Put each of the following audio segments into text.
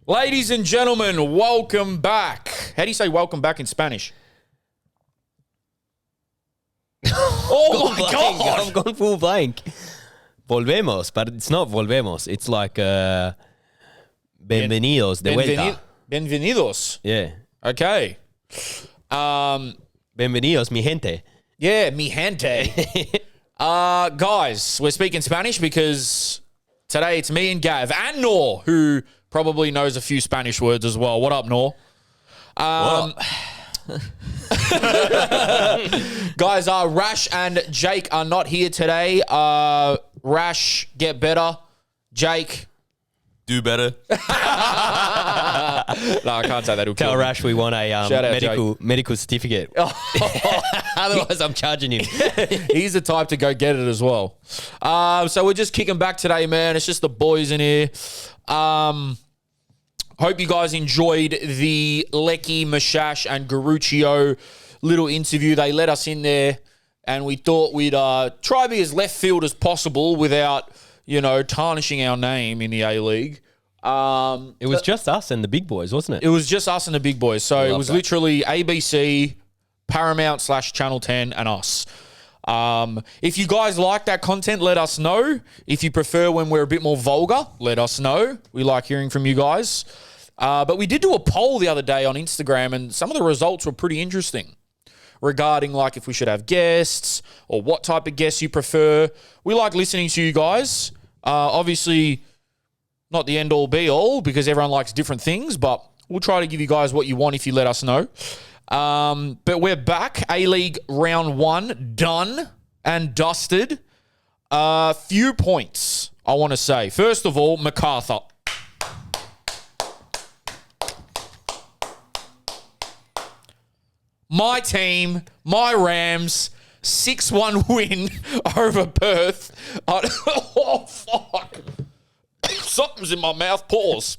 Ladies and gentlemen, welcome back. How do you say welcome back in Spanish? Oh my God. I've gone full blank. Volvemos, but it's not volvemos. It's like bienvenidos de vuelta. Bienvenidos. Yeah. Okay. Bienvenidos, mi gente. Yeah, mi gente. Guys, we're speaking Spanish because today it's me and Gav and Noor, who probably knows a few Spanish words as well. What up, Noor? Guys, Rash and Jake are not here today. Rash, get better. Jake, do better. no, I can't say that. It'll Tell kill me. Rash we want a medical certificate. Otherwise, I'm charging him. He's the type to go get it as well. So we're just kicking back today, man. It's just the boys in here. Hope you guys enjoyed the Lecky, Mashash, and Garuccio little interview. They let us in there, and we thought we'd try be as left field as possible without, tarnishing our name in the A-League. It was just us and the big boys, wasn't it? It was just us and the big boys. So it was literally ABC, Paramount/Channel 10, and us. If you guys like that content, let us know. If you prefer when we're a bit more vulgar, let us know. We like hearing from you guys. But we did do a poll the other day on Instagram, and some of the results were pretty interesting regarding like if we should have guests or what type of guests you prefer. We like listening to you guys. Obviously, not the end all be all because everyone likes different things, but we'll try to give you guys what you want if you let us know. But we're back. A-League round 1 done and dusted. Few points I want to say. First of all, MacArthur. My team, my Rams, 6-1 win over Perth. Oh, fuck. Something's in my mouth. Pause.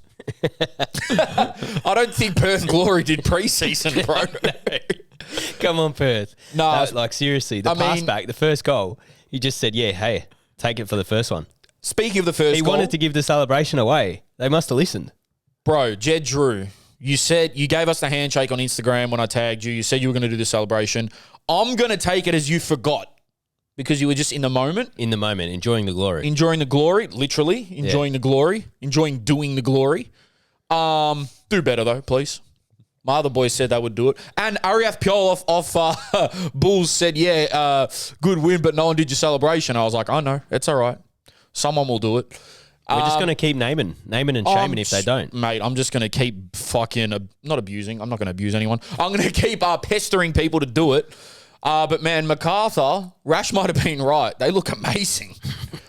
I don't think Perth Glory did preseason, bro. Come on, Perth. No. Seriously, the pass back, the first goal, he just said, yeah, hey, take it for the first one. Speaking of the first goal. He wanted to give the celebration away. They must have listened. Bro, Jed Drew, you gave us the handshake on Instagram when I tagged you. You said you were going to do the celebration. I'm going to take it as you forgot because you were just in the moment. In the moment, enjoying the glory. Enjoying the glory, literally. Enjoying the glory. Enjoying doing the glory. Do better, though, please. My other boys said they would do it. And Ariath Piol off Bulls said, good win, but no one did your celebration. I was like, I know, it's all right. Someone will do it. We're just going to keep naming and shaming if they don't. Mate, I'm just going to keep fucking, not abusing. I'm not going to abuse anyone. I'm going to keep pestering people to do it. But, man, MacArthur, Rash might have been right. They look amazing.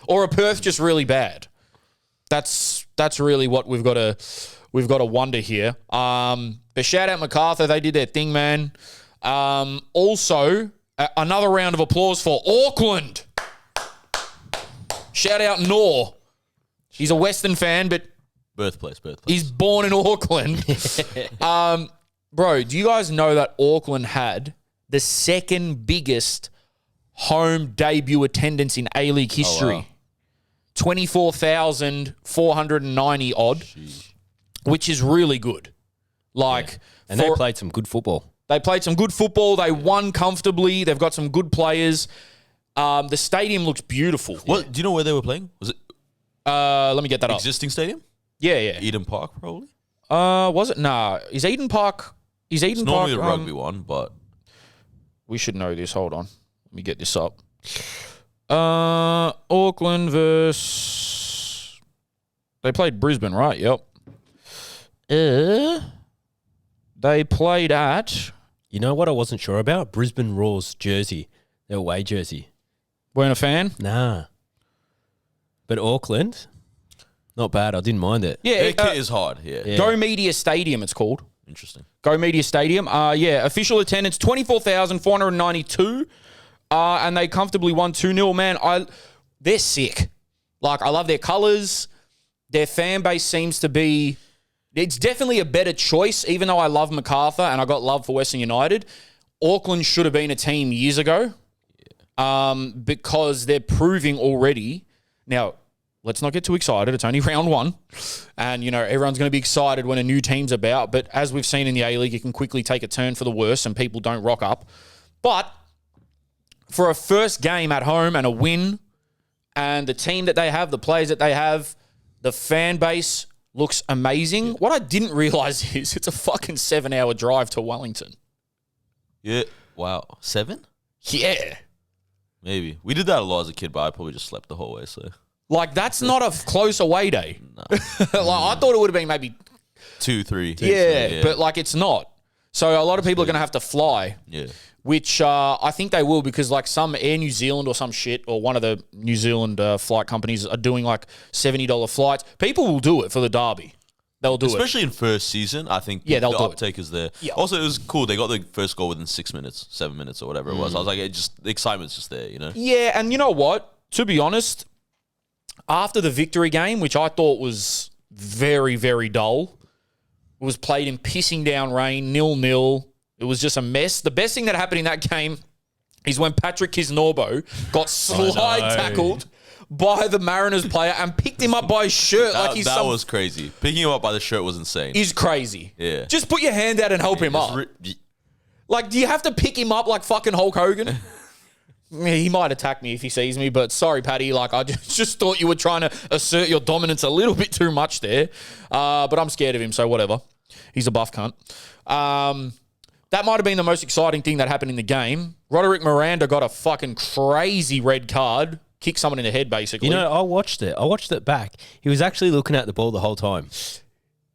Or a Perth just really bad. That's really what we've got to wonder here. But shout out MacArthur. They did their thing, man. Also, another round of applause for Auckland. Shout out Noor. He's a Western fan, but Birthplace. He's born in Auckland. Bro, do you guys know that Auckland had the second biggest home debut attendance in A-League history? Oh, wow. 24,490 odd, which is really good. And they played some good football. They won comfortably. They've got some good players. The stadium looks beautiful. What? Do you know where they were playing? Was it let me get that existing stadium? Yeah. Eden Park, probably? Was it? Nah. Is Eden Park... It's normally the rugby one, but... We should know this. Hold on. Let me get this up. Auckland versus... They played Brisbane, right? Yep. They played at... You know what I wasn't sure about? Brisbane Roar's jersey. Their away jersey. Weren't a fan? Nah. But Auckland, not bad. I didn't mind it. Yeah, their kit is hard. Yeah. Go Media Stadium, it's called. Interesting. Go Media Stadium. Official attendance 24,492, and they comfortably won 2-0. Man, they're sick. I love their colours. Their fan base seems to be. It's definitely a better choice. Even though I love MacArthur and I got love for Western United, Auckland should have been a team years ago. Because they're proving already. Now, let's not get too excited. It's only round one. And, everyone's going to be excited when a new team's about. But as we've seen in the A-League, it can quickly take a turn for the worse and people don't rock up. But for a first game at home and a win, and the team that they have, the players that they have, the fan base looks amazing. What I didn't realize is it's a fucking 7-hour drive to Wellington. Yeah. Wow. 7? Yeah. Maybe. We did that a lot as a kid, but I probably just slept the whole way, so. Like, that's not a close away day. No. I thought it would have been maybe 2, 3. Yeah, but it's not. So a lot of people are going to have to fly. Yeah. Which I think they will, because some Air New Zealand or some shit, or one of the New Zealand flight companies are doing $70 flights. People will do it for the derby. They'll do Especially in first season, I think they'll the do uptake is there. Yeah. Also, it was cool. They got the first goal within 6 minutes, 7 minutes or whatever it was. I was like, the excitement's just there, Yeah, and you know what? To be honest, after the victory game, which I thought was very, very dull, it was played in pissing down rain, 0-0. It was just a mess. The best thing that happened in that game is when Patrick Kisnorbo got slide tackled by the Mariners player and picked him up by his shirt That was crazy. Picking him up by the shirt was insane. Is crazy. Yeah. Just put your hand out and help him up. Do you have to pick him up like fucking Hulk Hogan? He might attack me if he sees me, but sorry, Paddy. I just thought you were trying to assert your dominance a little bit too much there. But I'm scared of him, so whatever. He's a buff cunt. That might have been the most exciting thing that happened in the game. Roderick Miranda got a fucking crazy red card. Kicked someone in the head, basically. I watched it. I watched it back. He was actually looking at the ball the whole time.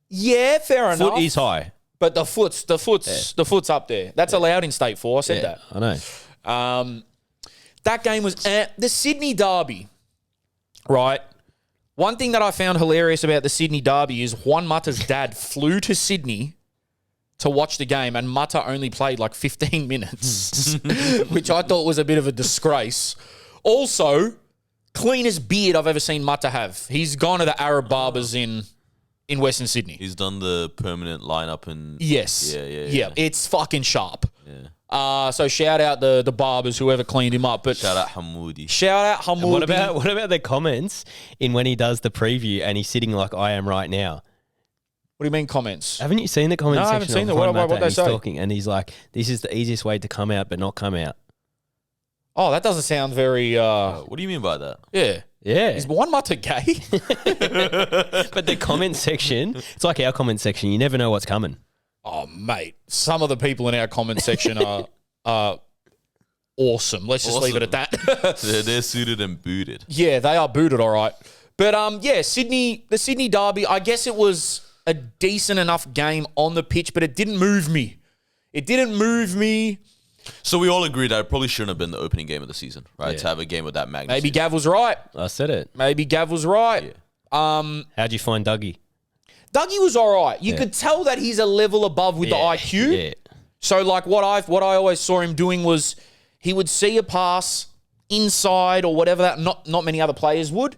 Yeah, fair enough. Foot is high. But the foot's up there. That's allowed in State 4. I said that. I know. That game was the Sydney Derby, right? One thing that I found hilarious about the Sydney Derby is Juan Mata's dad flew to Sydney to watch the game, and Mata only played 15 minutes, which I thought was a bit of a disgrace. Also, cleanest beard I've ever seen Mata have. He's gone to the Arab barbers in Western Sydney. He's done the permanent lineup and Yes. Yeah. It's fucking sharp. Yeah. So shout out the barbers, whoever cleaned him up. But Shout out Hamoudi. shout out Hamoudi. What about the comments in when he does the preview and he's sitting like I am right now? What do you mean comments? Haven't you seen the comment No, I section? haven't seen of it. What Juan Mata? they And he's say? talking and he's like, "This is the easiest way to come out, but not come out." Oh, that doesn't sound very... What do you mean by that? yeah. Yeah, Is Juan Mata gay? but the comment section, it's like our comment section. You never know what's coming. Oh, mate. Some of the people in our comment section are awesome. Let's just leave it at that. They're suited and booted. Yeah, they are booted, all right. But, the Sydney Derby, I guess it was a decent enough game on the pitch, but it didn't move me. So we all agree that it probably shouldn't have been the opening game of the season, right? Yeah. To have a game with that magnitude. Maybe Gav was right. I said it. Yeah. How'd you find Dougie? Dougie was all right. You could tell that he's a level above with the IQ. Yeah. So, what I always saw him doing was he would see a pass inside or whatever that not many other players would,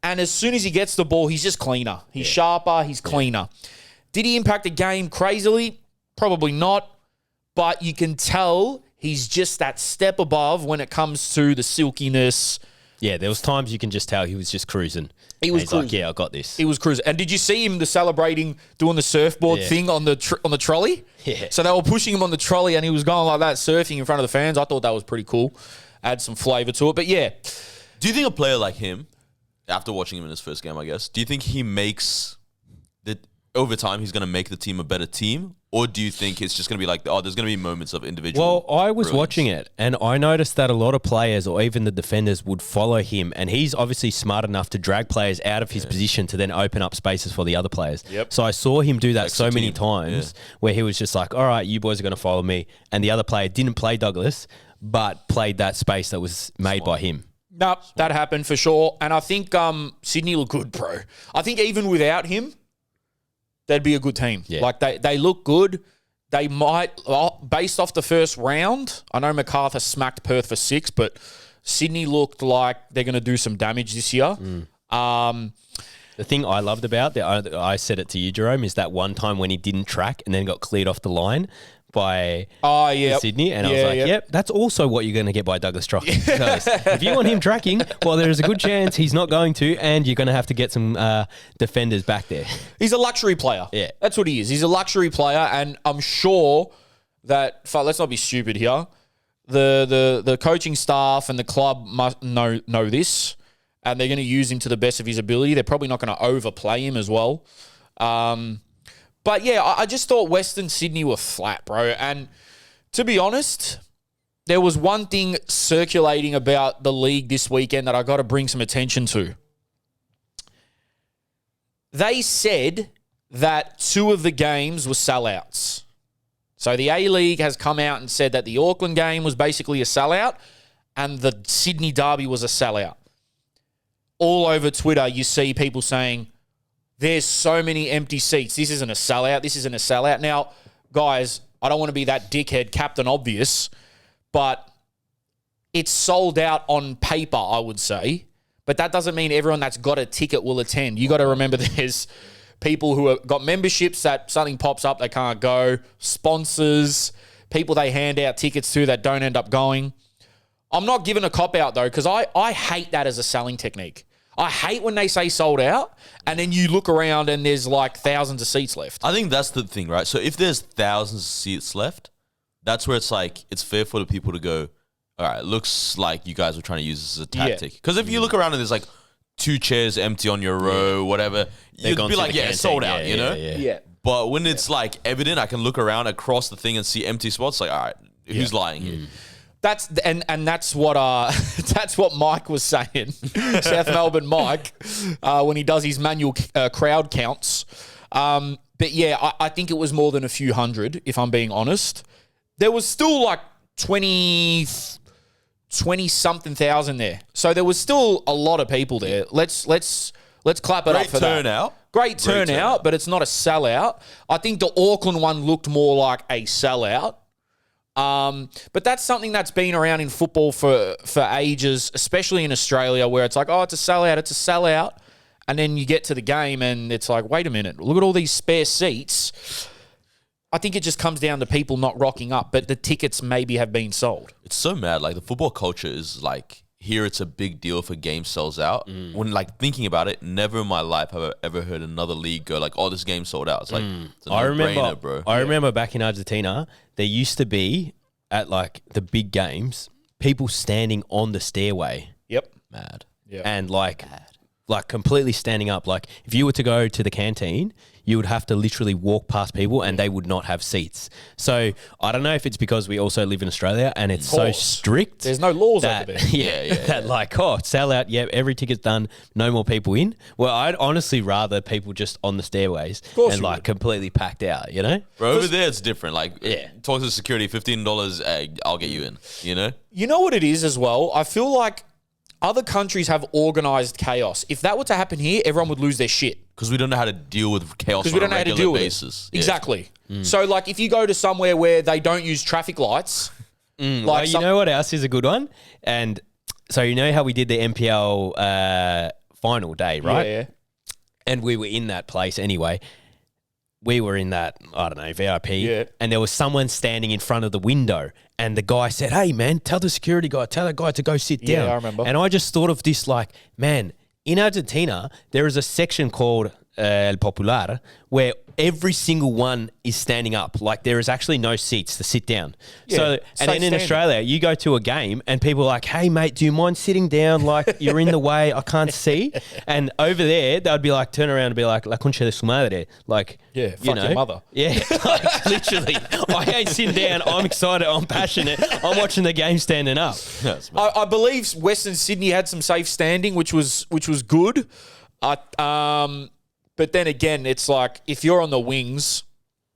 and as soon as he gets the ball, he's just cleaner. He's sharper. He's cleaner. Did he impact the game crazily? Probably not. But you can tell he's just that step above when it comes to the silkiness. Yeah, there was times you can just tell he was just cruising. He was He's cruising. like, yeah, I got this. He was cruising. And did you see him celebrating doing the surfboard thing on the trolley? Yeah. So they were pushing him on the trolley and he was going like that, surfing in front of the fans. I thought that was pretty cool. Add some flavour to it. But yeah. Do you think a player like him, after watching him in his first game, I guess, do you think he makes over time he's going to make the team a better team? Or do you think it's just going to be like, there's going to be moments of individual Well, I was brilliance? watching it and I noticed that a lot of players or even the defenders would follow him, and he's obviously smart enough to drag players out of his position to then open up spaces for the other players. Yep. So I saw him do that Extra so many team. times where he was just like, all right, you boys are going to follow me. And the other player didn't play Douglas, but played that space that was made by him. No, that happened for sure. And I think Sydney look good, bro. I think even without him, they'd be a good team. Yeah. Like they look good. They might, based off the first round, I know MacArthur smacked Perth for 6, but Sydney looked like they're going to do some damage this year. The thing I loved about, I said it to you, Jerome, is that one time when he didn't track and then got cleared off the line, by yeah. Sydney, and I was like, yep, that's also what you're going to get by Douglas Trocky. Because if you want him tracking, well, there's a good chance he's not going to, and you're going to have to get some defenders back there. He's a luxury player. Yeah. That's what he is. He's a luxury player, and I'm sure that, let's not be stupid here, the coaching staff and the club must know this, and they're going to use him to the best of his ability. They're probably not going to overplay him as well. But yeah, I just thought Western Sydney were flat, bro. And to be honest, there was one thing circulating about the league this weekend that I got to bring some attention to. They said that 2 of the games were sellouts. So the A-League has come out and said that the Auckland game was basically a sellout and the Sydney derby was a sellout. All over Twitter, you see people saying, there's so many empty seats. This isn't a sellout. This isn't a sellout. Now, guys, I don't want to be that dickhead Captain Obvious, but it's sold out on paper, I would say. But that doesn't mean everyone that's got a ticket will attend. You got to remember there's people who have got memberships that something pops up, they can't go, sponsors, people they hand out tickets to that don't end up going. I'm not giving a cop-out, though, because I hate that as a selling technique. I hate when they say sold out, and then you look around and there's like thousands of seats left. I think that's the thing, right? So if there's thousands of seats left, that's where it's like, it's fair for the people to go, all right, looks like you guys were trying to use this as a tactic. Because if you look around and there's like 2 chairs empty on your row, whatever, you'd be like, yeah, sold out, you know? Yeah. But when it's like evident, I can look around across the thing and see empty spots, like, all right, who's lying here? That's what that's what Mike was saying, South Melbourne Mike, when he does his manual crowd counts. But yeah, I think it was more than a few hundred, if I'm being honest. There was still like 20-something thousand there, so there was still a lot of people there. Let's clap it up for that. Great turnout, but it's not a sellout. I think the Auckland one looked more like a sellout. But that's something that's been around in football for ages, especially in Australia, where it's like, oh, it's a sellout. And then you get to the game and it's like, wait a minute, look at all these spare seats. I think it just comes down to people not rocking up, but the tickets maybe have been sold. It's so mad. Like, the football culture is like, here it's a big deal if a game sells out. When like thinking about it, never in my life have I ever heard another league go like, oh, this game sold out. It's like, it's a no-brainer, bro. I remember back in Argentina, there used to be, at like the big games, people standing on the stairway. Yep. Mad. Yeah. And like completely standing up. Like if you were to go to the canteen, you would have to literally walk past people and they would not have seats. So I don't know if it's because we also live in Australia and it's so strict. There's no laws that, over there. That like, sell out, every ticket's done, no more people in. Well, I'd honestly rather people just on the stairways and like completely packed out, you know? Bro, over there it's different. Like, talk to the security, $15, I'll get you in, you know? You know what it is as well? I feel like other countries have organized chaos. If that were to happen here, everyone would lose their shit. Because we don't know how to deal with chaos on a regular basis. Exactly. So, like, if you go to somewhere where they don't use traffic lights, well, you know what else is a good one? And so you know how we did the NPL final day, right? Yeah. And we were in that place anyway. We were in that, I don't know, VIP, and there was someone standing in front of the window, and the guy said, hey, man, tell the security guy, tell that guy to go sit down. Yeah, I remember. And I just thought of this like, man, in Argentina, there is a section called El Popular where every single one is standing up. Like there is actually no seats to sit down. Yeah, so, and then in Australia, you go to a game and people are like, hey, mate, do you mind sitting down? Like you're in the way, I can't see. And over there, they'd be like, turn around and be like, La concha de su madre. Like, yeah, fuck your mother. Yeah, like literally. I ain't sitting down. I'm excited. I'm passionate. I'm watching the game standing up. I believe Western Sydney had some safe standing, which was good. But then again, it's like if you're on the wings,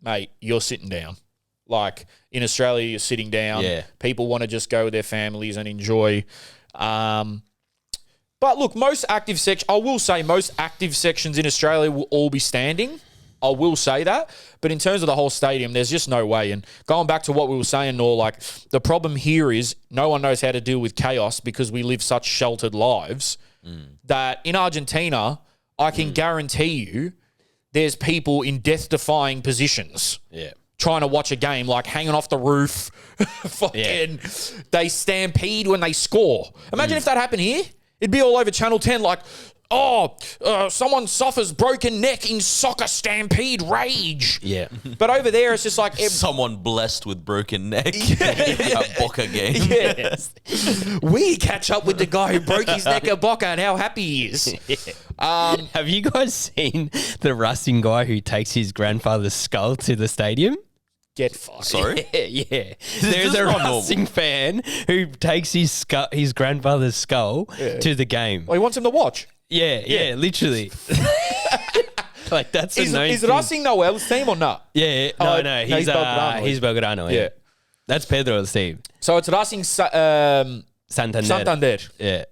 mate, you're sitting down. Like in Australia, you're sitting down. Yeah. People want to just go with their families and enjoy. But look, I will say most active sections in Australia will all be standing. I will say that. But in terms of the whole stadium, there's just no way. And going back to what we were saying, Noor, like the problem here is no one knows how to deal with chaos because we live such sheltered lives that in Argentina, I can guarantee you there's people in death-defying positions. Yeah. trying to watch a game, like hanging off the roof. Fucking, they stampede when they score. Imagine if that happened here. It'd be all over Channel 10 like, someone suffers broken neck in soccer stampede rage. Yeah. But over there, it's just like... Someone blessed with broken neck at Boca game. Yes. We catch up with the guy who broke his neck at Boca and how happy he is. Have you guys seen the Racing guy who takes his grandfather's skull to the stadium? Get fucked. Sorry? Yeah. There's a not Racing fan who takes his grandfather's skull to the game. Oh, he wants him to watch. Yeah, literally. Like, that's Is thing. Racing Noel's team or not? Yeah, no, he's Belgrano. He's Belgrano, yeah. That's Pedro's team. So it's Racing Santander. Santander. Yeah.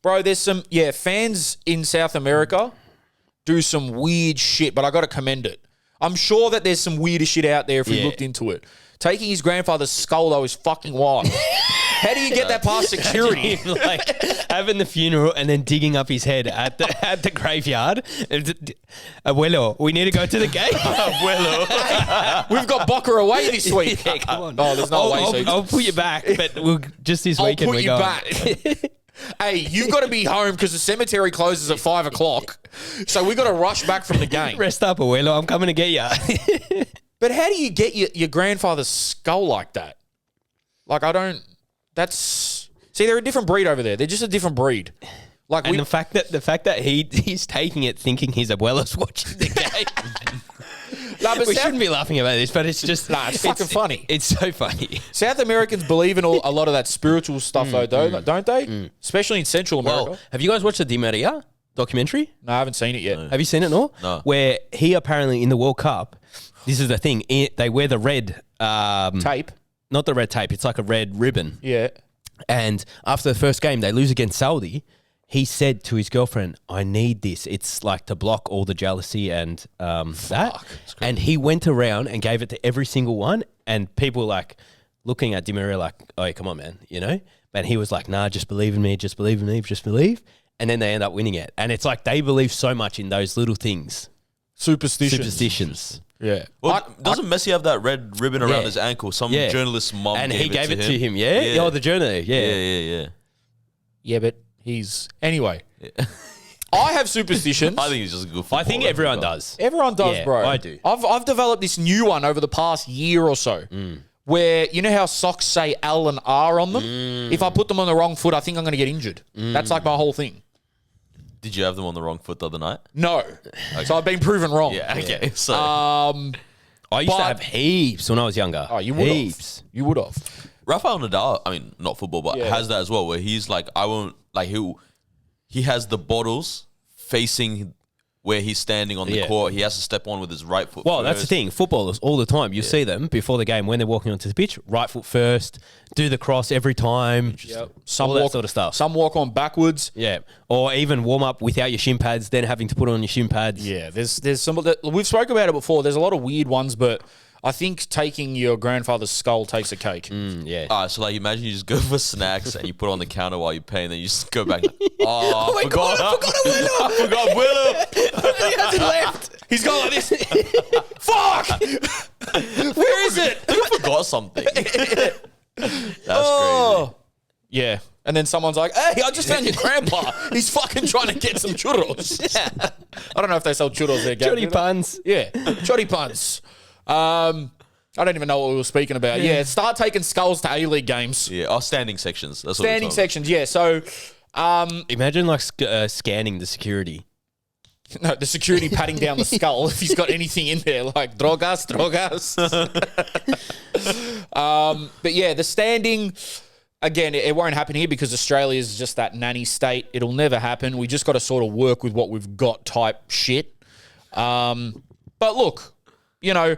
Bro, there's some, fans in South America do some weird shit, but I got to commend it. I'm sure that there's some weirder shit out there if we looked into it. Taking his grandfather's skull, though, is fucking wild. How do you get that past security? Like having the funeral and then digging up his head at the graveyard. Abuelo, we need to go to the game. Abuelo. We've got Boca away this week. Yeah, come on. Oh, there's no way. I'll put you back, but just this I'll weekend put we you go. back. Hey, you've got to be home because the cemetery closes at 5 o'clock. So we got to rush back from the game. Rest up, Abuelo. I'm coming to get you. But how do you get your grandfather's skull like that? Like, see, they're a different breed over there. They're just a different breed. Like, and the fact that he's taking it thinking his abuela's watching the game. We shouldn't be laughing about this, but it's just... it's fucking funny. It's so funny. South Americans believe in a lot of that spiritual stuff, though, don't they? Especially in Central America. Well, have you guys watched the Di Maria documentary? No, I haven't seen it yet. Have you seen it, Noor? No. Where he apparently, in the World Cup, this is the thing, they wear the red... Tape? Not the red tape. It's like a red ribbon. Yeah. And after the first game, they lose against Saudi. He said to his girlfriend, I need this. It's like to block all the jealousy and that. And he went around and gave it to every single one. And people were like looking at Di Maria like, oh, come on, man, you know? But he was like, nah, just believe in me, just believe in me, just believe. And then they end up winning it. And it's like they believe so much in those little things. Superstitions. Yeah. Well, doesn't Messi have that red ribbon around his ankle? Some journalist's mom and gave he gave it to him. Yeah. Oh, the journal. Yeah, but Anyway. I have superstitions. I think he's just a good footballer. I think everyone does. Everyone does, Yeah, bro. I do. I've developed this new one over the past year or so. Where, you know how socks say L and R on them? If I put them on the wrong foot, I think I'm going to get injured. That's like my whole thing. Did you have them on the wrong foot the other night? No. So I've been proven wrong. Yeah, okay. So I used to have heaps when I was younger. Oh, you would have. Heaps. You would have. Rafael Nadal, I mean, not football, but has that as well, where he's like, I won't, like, he has the bottles facing where he's standing on the court. He has to step on with his right foot Well, first. that's the thing. Footballers, all the time, you see them before the game when they're walking onto the pitch, right foot first, do the cross every time. Some all that sort of stuff. Some walk on backwards. Yeah. Or even warm up without your shin pads, then having to put on your shin pads. Yeah, there's some of that. We've spoke about it before. There's a lot of weird ones, but I think taking your grandfather's skull takes a cake. Yeah. So like, imagine you just go for snacks and you put it on the counter while you're paying, then you just go back. Oh, I forgot. I forgot Willow. He hasn't left. He's gone like this. Fuck! Where is it? I forgot something. That's crazy. Yeah. And then someone's like, hey, I just found your grandpa. He's fucking trying to get some churros. I don't know if they sell churros there, Gavin. Chorty puns. Yeah. Chorty puns. I don't even know what we were speaking about. Yeah, start taking skulls to A-League games. Yeah, standing sections. That's what Standing sections, yeah. So, Imagine like scanning the security. no, the security patting down the skull if he's got anything in there, like drogas. But yeah, the standing, again, it won't happen here because Australia is just that nanny state. It'll never happen. We just got to sort of work with what we've got type shit. But look, you know,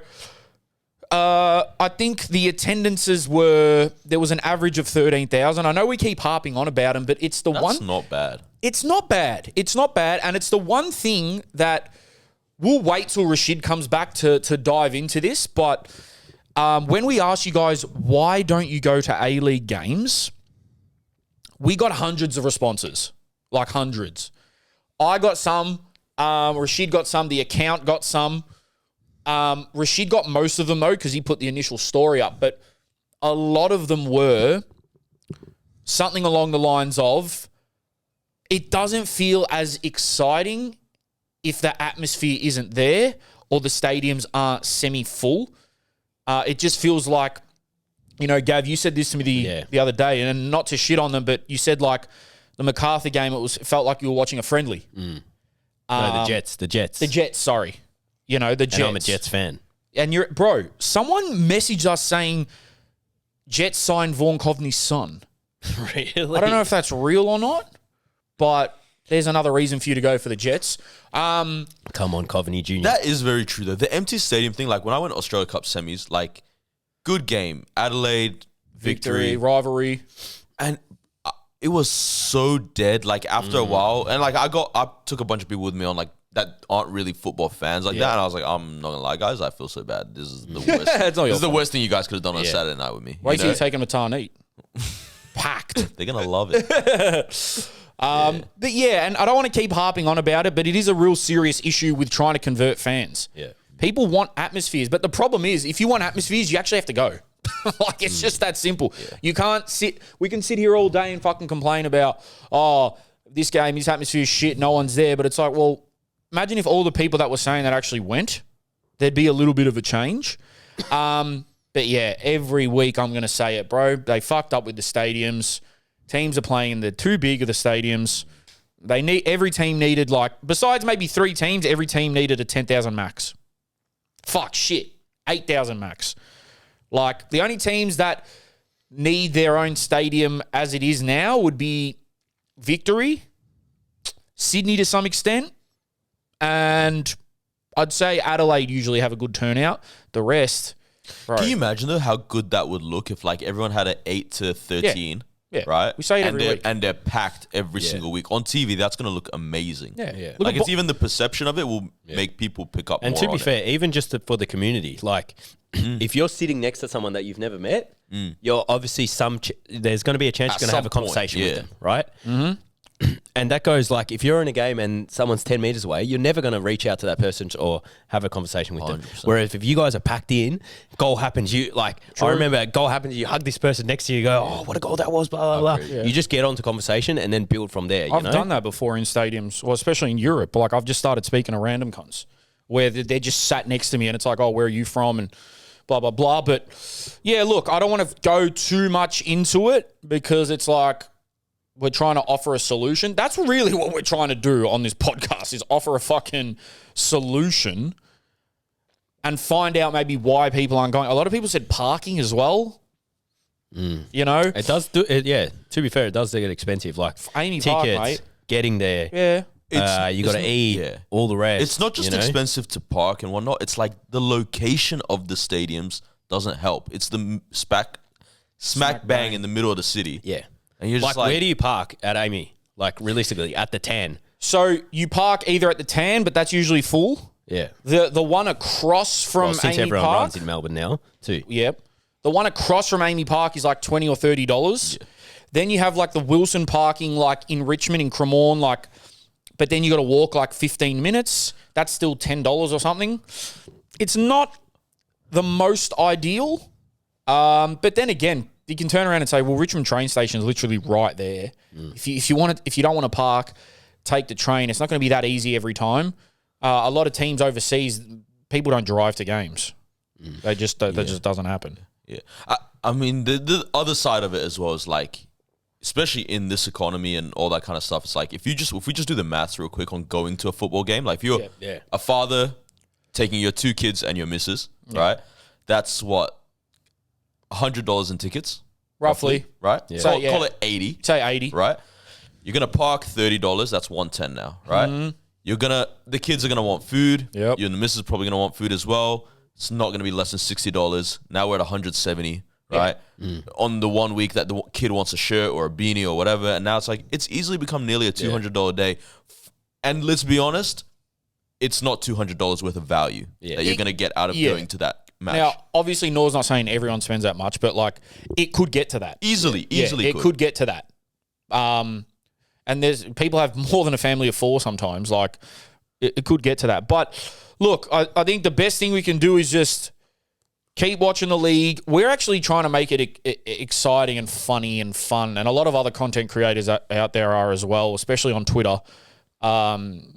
I think the attendances there was an average of 13,000. I know we keep harping on about them, but it's That's not bad. It's not bad. It's not bad. And it's the one thing that we'll wait till Rashid comes back to dive into this. But when we ask you guys, why don't you go to A-League games? We got hundreds of responses, like hundreds. I got some. Rashid got some. The account got some. Rashid got most of them, though, because he put the initial story up. But a lot of them were something along the lines of, it doesn't feel as exciting if the atmosphere isn't there or the stadiums aren't semi-full. It just feels like, you know, Gav, you said this to me the other day, and not to shit on them, but you said like the MacArthur game, it felt like you were watching a friendly. No, the Jets. The Jets, sorry. You know, the Jets. And I'm a Jets fan. And someone messaged us saying Jets signed Vaughn Coveney's son. Really? I don't know if that's real or not, but there's another reason for you to go for the Jets. Come on, Coveney Jr. That is very true, though. The empty stadium thing, like when I went to Australia Cup semis, like, good game. Adelaide, victory. Rivalry. And it was so dead, like, after a while. And, like, I took a bunch of people with me on, like, that aren't really football fans like that. And I was like, I'm not going to lie, guys, I feel so bad. This is the worst. This is the worst thing you guys could have done on a Saturday night with me. Wait till you take them to Tarneet. Packed. They're going to love it. But yeah, and I don't want to keep harping on about it, but it is a real serious issue with trying to convert fans. Yeah. People want atmospheres, but the problem is, if you want atmospheres, you actually have to go. Like, it's just that simple. Yeah. You can't we can sit here all day and fucking complain about, this game, this atmosphere is shit, no one's there. But it's like, well, imagine if all the people that were saying that actually went, there'd be a little bit of a change. But yeah, every week I'm going to say it, bro. They fucked up with the stadiums. Teams are playing in the too big of the stadiums. Every team needed, like, besides maybe 3 teams, every team needed a 10,000 max. Fuck, shit. 8,000 max. Like, the only teams that need their own stadium as it is now would be Victory, Sydney to some extent, and I'd say Adelaide usually have a good turnout. The rest, bro. Can you imagine, though, how good that would look if, like, everyone had an 8 to 13? Yeah. Right? We say it every week. And they're packed every single week. On TV, that's going to look amazing. Yeah. Like, it's even the perception of it will make people pick up more. And to be fair, even just for the community, like, if you're sitting next to someone that you've never met, you're obviously there's going to be a chance you're going to have a conversation with them, right? Mm-hmm. And that goes, like, if you're in a game and someone's 10 meters away, you're never going to reach out to that person or have a conversation with 100%. Them. Whereas if you guys are packed in, goal happens, I remember goal happens, you hug this person next to you, go, oh, what a goal that was, blah, blah, blah. Yeah. You just get onto conversation and then build from there. I've done that before in stadiums, well, especially in Europe. Like, I've just started speaking to random cunts where they're just sat next to me and it's like, oh, where are you from? And blah, blah, blah. But yeah, look, I don't want to go too much into it because it's like, we're trying to offer a solution. That's really what we're trying to do on this podcast, is offer a fucking solution and find out maybe why people aren't going. A lot of people said parking as well. You know? It does do it, yeah. To be fair, it does get expensive. Like Amy tickets, Park, mate. Getting there. Yeah. You got to eat, all the rest. It's not just expensive to park and whatnot. It's like the location of the stadiums doesn't help. It's the smack bang in the middle of the city. Yeah. And you're just like, where do you park at Amy? Like, realistically, at the Tan. So you park either at the Tan, but that's usually full. Yeah. The one across from since Amy everyone Park runs in Melbourne now, too. Yep. The one across from Amy Park is like $20 or $30. Yeah. Then you have like the Wilson parking, like in Richmond, in Cremorne, like, but then you got to walk like 15 minutes. That's still $10 or something. It's not the most ideal, but then again, you can turn around and say, well, Richmond train station is literally right there. If you don't want to park, take the train. It's not going to be that easy every time. A lot of teams overseas, people don't drive to games. That just doesn't happen. Yeah, I mean the other side of it as well is like, especially in this economy and all that kind of stuff. It's like if we just do the maths real quick on going to a football game, like if you're a father taking your 2 kids and your missus, right? That's what, $100 in tickets, roughly, right? Yeah. Call it 80. Say 80, right? You're gonna park $30. That's $110 now, right? Mm-hmm. The kids are gonna want food. Yep. You and the missus are probably gonna want food as well. It's not gonna be less than $60. Now we're at $170, right? On the 1 week that the kid wants a shirt or a beanie or whatever, and now it's like it's easily become nearly a $200 day. And let's be honest, it's not $200 worth of value that you're gonna get out of going to that match. Now, obviously, Noor's not saying everyone spends that much, but like it could get to that easily. It could get to that. And there's people have more than a family of 4 sometimes. Like it could get to that. But look, I think the best thing we can do is just keep watching the league. We're actually trying to make it exciting and funny and fun. And a lot of other content creators out there are as well, especially on Twitter.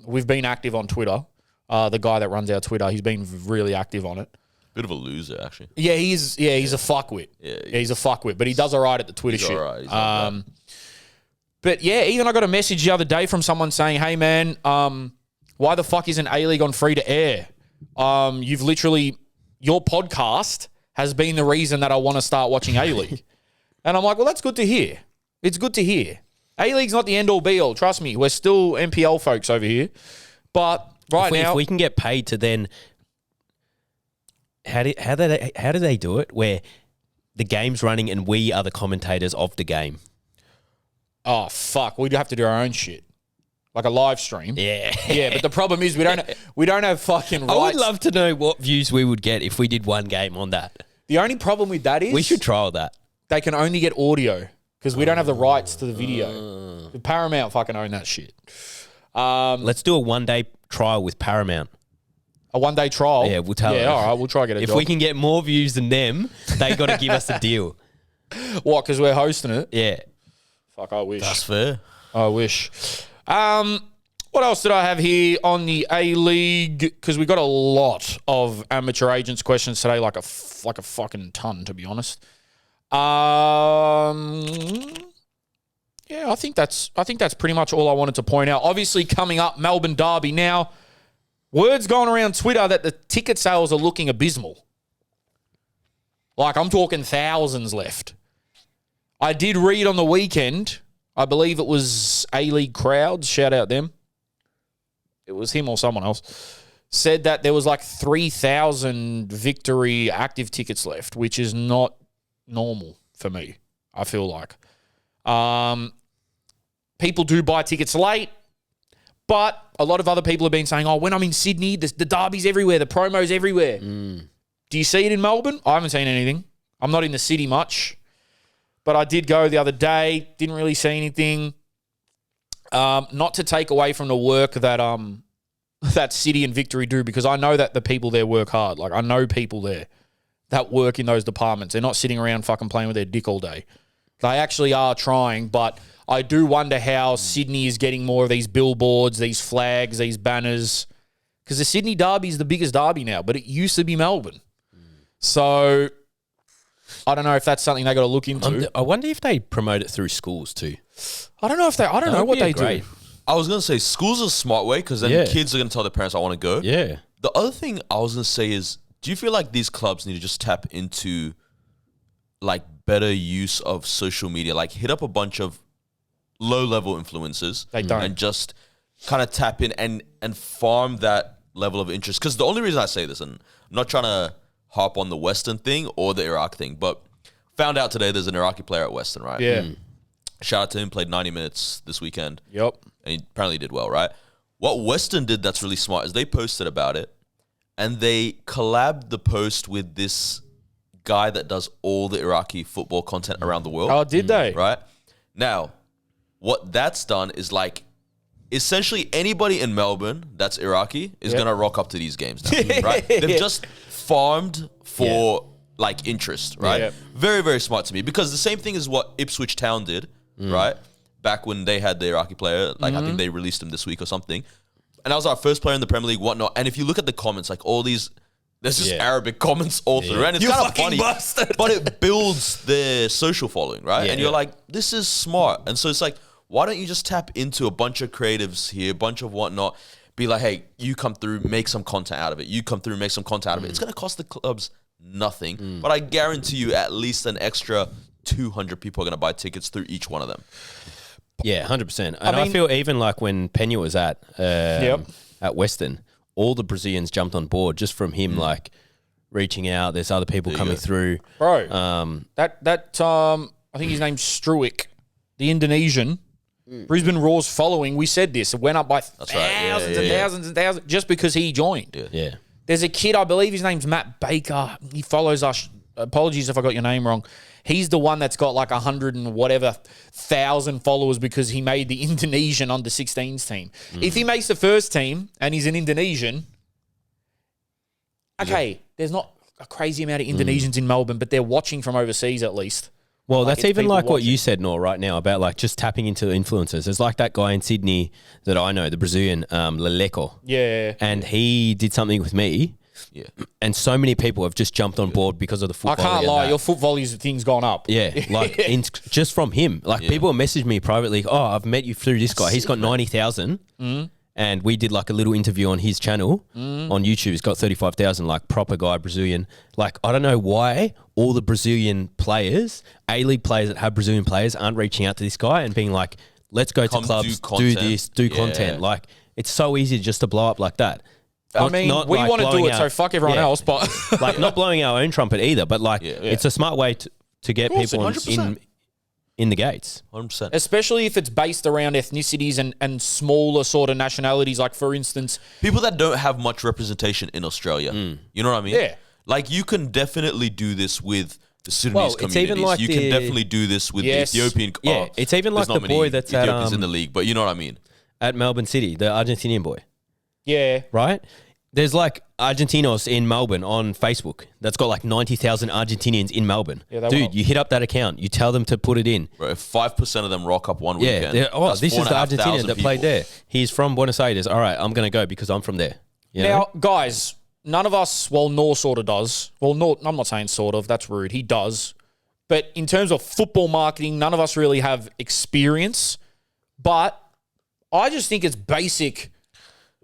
We've been active on Twitter. The guy that runs our Twitter, he's been really active on it. Bit of a loser, actually. Yeah, he's a fuckwit. Yeah, he's a fuckwit, but he does all right at the Twitter shit. All right. He's not bad. But yeah, even I got a message the other day from someone saying, "Hey man, why the fuck isn't A-League on free to air? You've literally, your podcast has been the reason that I want to start watching A-League." And I'm like, well, that's good to hear. It's good to hear. A-League's not the end-all be-all. Trust me, we're still NPL folks over here. But now, if we can get paid to then, how do they do it? Where the game's running and we are the commentators of the game. Oh fuck, we'd have to do our own shit, like a live stream. Yeah, yeah. But the problem is we don't have fucking rights. I would love to know what views we would get if we did one game on that. The only problem with that is we should trial that. They can only get audio because we don't have the rights to the video. The Paramount fucking own that shit. Let's do a 1-day trial with Paramount. A 1-day trial? Yeah, we'll tell them. Yeah, all right, we'll try to get a If job. we can get more views than them, they got to give us a deal. What, because we're hosting it? Yeah. Fuck, I wish. That's fair. I wish. What else did I have here on the A-League? Because we got a lot of amateur agents questions today, like a fucking ton, to be honest. Yeah, I think that's pretty much all I wanted to point out. Obviously, coming up, Melbourne Derby. Now, word's going around Twitter that the ticket sales are looking abysmal. Like, I'm talking thousands left. I did read on the weekend, I believe it was A-League Crowds, shout out them. It was him or someone else. Said that there was like 3,000 Victory active tickets left, which is not normal for me, I feel like. People do buy tickets late, but a lot of other people have been saying, oh, when I'm in Sydney, the derby's everywhere, the promo's everywhere. Do you see it in Melbourne? I haven't seen anything. I'm not in the city much, but I did go the other day, didn't really see anything. Not to take away from the work that that City and Victory do, because I know that the people there work hard. Like, I know people there that work in those departments. They're not sitting around fucking playing with their dick all day. They actually are trying, but I do wonder how Sydney is getting more of these billboards, these flags, these banners, because the Sydney Derby is the biggest derby now, but it used to be Melbourne. So I don't know if that's something they got to look into. I wonder if they promote it through schools too. I don't know what they do. I was going to say, school's a smart way because then kids are going to tell their parents, I want to go. Yeah. The other thing I was going to say is, do you feel like these clubs need to just tap into like better use of social media? Like hit up a bunch of low-level influencers. They don't. And just kind of tap in and farm that level of interest. Because the only reason I say this, and I'm not trying to harp on the Western thing or the Iraq thing, but found out today there's an Iraqi player at Western, right? Yeah. Shout out to him, played 90 minutes this weekend. Yep. And he apparently did well, right? What Western did that's really smart is they posted about it and they collabed the post with this guy that does all the Iraqi football content around the world. Oh, did they? Right? Now, what that's done is like essentially anybody in Melbourne that's Iraqi is going to rock up to these games now, right? They've just farmed for like interest, right? Yeah. Very, very smart to me because the same thing is what Ipswich Town did, right? Back when they had the Iraqi player, like I think they released him this week or something. And that was our first player in the Premier League, whatnot. And if you look at the comments, like all these, there's just Arabic comments all through. And it's kind of funny, but it builds their social following, right? Yeah. And you're like, this is smart. And so it's like, why don't you just tap into a bunch of creatives here, a bunch of whatnot, be like, hey, you come through, make some content out of it. You come through, make some content out of it. It's going to cost the clubs nothing. But I guarantee you at least an extra 200 people are going to buy tickets through each one of them. Yeah, 100%. And I feel even like when Pena was at Western, all the Brazilians jumped on board just from him like reaching out. There's other people coming through. Bro, I think his name's Struick, the Indonesian. Brisbane Raw's following, we said this, it went up by thousands and thousands and thousands just because he joined. Yeah. There's a kid, I believe his name's Matt Baker. He follows us. Apologies if I got your name wrong. He's the one that's got like 100 and whatever thousand followers because he made the Indonesian under 16s team. If he makes the first team and he's an Indonesian, okay, there's not a crazy amount of Indonesians in Melbourne, but they're watching from overseas at least. Well, Like, that's it's even people like what watching. you said, Noor, right now about like just tapping into influencers. There's like that guy in Sydney that I know, the Brazilian, Leleco. Yeah. And he did something with me. Yeah. And so many people have just jumped on board because of the I football. can't lie, your foot volleys thing's gone up. Yeah, like just from him. Like people message me privately, oh, I've met you through this guy. He's got 90,000. And we did like a little interview on his channel on YouTube. He's got 35,000, like proper guy, Brazilian. Like, I don't know why all the Brazilian players, A-League players that have Brazilian players aren't reaching out to this guy and being like, let's go Come to clubs, do do content. this, do content. Like, it's so easy just to blow up like that. I mean, we like want to do blowing it, so out- fuck everyone yeah. else, but... Like, not blowing our own trumpet either, but like, it's a smart way to get course, people 100%. in the gates. 100%. Especially if it's based around ethnicities and smaller sort of nationalities. Like, for instance... People that don't have much representation in Australia. You know what I mean? Yeah. Like, you can definitely do this with the Sudanese Well, it's communities. even like you the- can definitely do this with Yes. the Ethiopian. Yeah, it's even there's like not the many boy that's at, Ethiopians in the league, but you know what I mean. At Melbourne City, the Argentinian boy, Yeah. right? There's like Argentinos in Melbourne on Facebook that's got like 90,000 Argentinians in Melbourne. Yeah, they Dude, want- you hit up that account, you tell them to put it in. Bro, if 5% of them rock up one Yeah, weekend, they're- oh, that's this is the 4,500 Argentinian that played people. there. He's from Buenos Aires. All right, I'm going to go because I'm from there. You know? Now, guys, none of us, well, Noor sort of does. Well, Noor, I'm not saying sort of, that's rude. He does. But in terms of football marketing, none of us really have experience. But I just think it's basic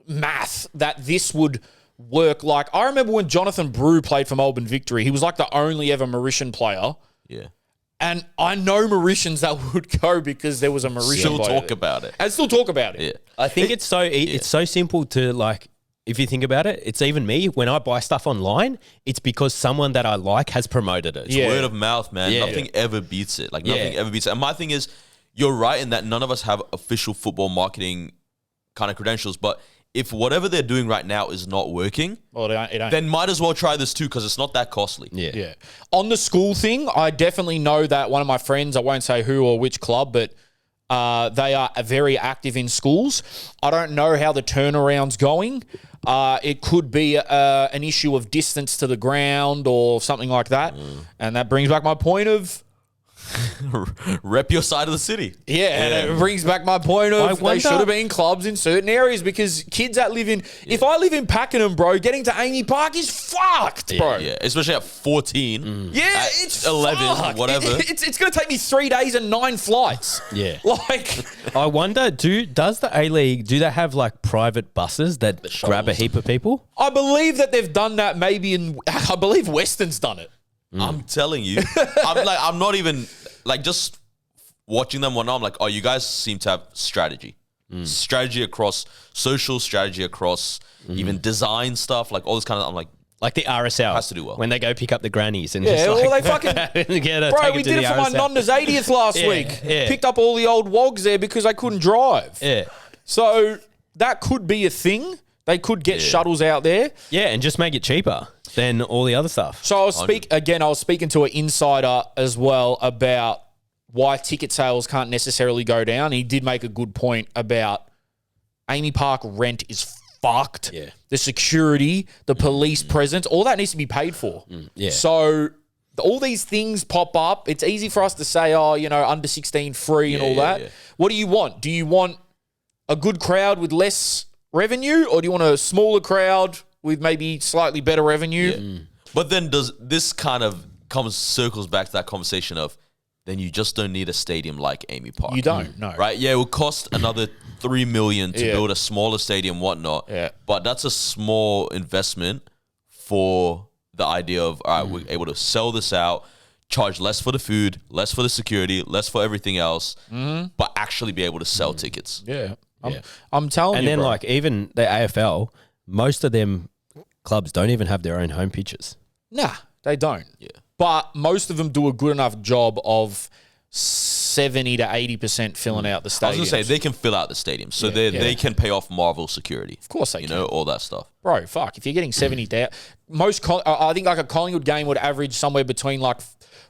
math that this would work. Like, I remember when Jonathan Brew played for Melbourne Victory, he was like the only ever Mauritian player. Yeah. And I know Mauritians that would go because there was a Mauritian Still player talk there. about it. And still talk about it. Yeah. I think it's so simple to like, if you think about it, it's even me, when I buy stuff online, it's because someone that I like has promoted it. Yeah. Word of mouth, man. Yeah. Nothing ever beats it. Like, Yeah. nothing ever beats it. And my thing is, you're right in that none of us have official football marketing kind of credentials, but if whatever they're doing right now is not working, Well, it ain't. then might as well try this too because it's not that costly. Yeah. Yeah. On the school thing, I definitely know that one of my friends, I won't say who or which club, but they are very active in schools. I don't know how the turnaround's going. It could be an issue of distance to the ground or something like that. And that brings back my point of, Rep your side of the city. and it brings back my point I of they wonder- should have been clubs in certain areas because kids that live in, if I live in Pakenham, bro, getting to Amy Park is fucked, bro. Yeah, especially at 14. Yeah, At it's 11, fucked. whatever. It's going to take me 3 days and 9 flights. Yeah. Like, I wonder, does the A-League, do they have like private buses that grab a shuttles. heap of people? I believe that they've done that maybe in, I believe Western's done it. I'm telling you. I'm not even, like, just watching them one, I'm like, oh, you guys seem to have strategy. Strategy across social, strategy across even design stuff, like all this kind of, I'm like, Like the RSL. Has to do well. When they go pick up the grannies and Yeah, just well, like, they fucking, bro, we did it for my nonna's 80th last Yeah, week. yeah. Picked up all the old wogs there because they couldn't drive. Yeah. So that could be a thing. They could get shuttles out there. Yeah, and just make it cheaper than all the other stuff. So I was speaking to an insider as well about why ticket sales can't necessarily go down. He did make a good point about Amy Park rent is fucked. Yeah. The security, the police presence, all that needs to be paid for. yeah. So all these things pop up. It's easy for us to say, oh, you know, under 16 free and all that. yeah. What do you want? Do you want a good crowd with less revenue, or do you want a smaller crowd with maybe slightly better revenue? But then does this kind of circles back to that conversation of then you just don't need a stadium like Amy Park. You don't, no. Right? Yeah, it would cost another $3 million to Yeah. build a smaller stadium, whatnot. Yeah. But that's a small investment for the idea of, all right, we're able to sell this out, charge less for the food, less for the security, less for everything else, but actually be able to sell tickets. Yeah. I'm telling And you, then bro. like even the AFL, most of them clubs don't even have their own home pitches. Nah, they don't. Yeah. But most of them do a good enough job of 70 to 80% filling out the I was stadium. going to say, they can fill out the stadium. So they can pay off Marvel security. Of course they You can. know, all that stuff. Bro, fuck. If you're getting 70,000, I think like a Collingwood game would average somewhere between like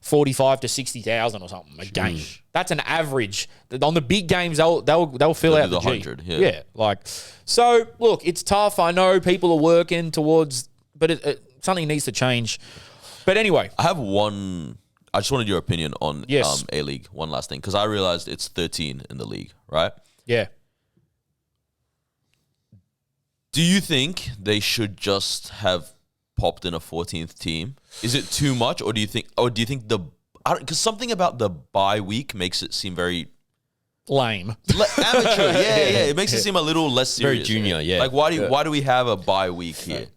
45 to 60,000 or something a game. That's an average. On the big games, they'll fill They'll out do the the G. 100, yeah. Like, so look, it's tough. I know people are working towards, but something needs to change. But anyway. I have one. I just wanted your opinion on Yes. A-League. One last thing. Because I realized it's 13 in the league, right? Yeah. Do you think they should just have popped in a 14th team? Is it too much, or do you think the because something about the bye week makes it seem very Lame. amateur? Yeah. It makes it seem a little less serious. Very junior, yeah. Like why do we have a bye week here?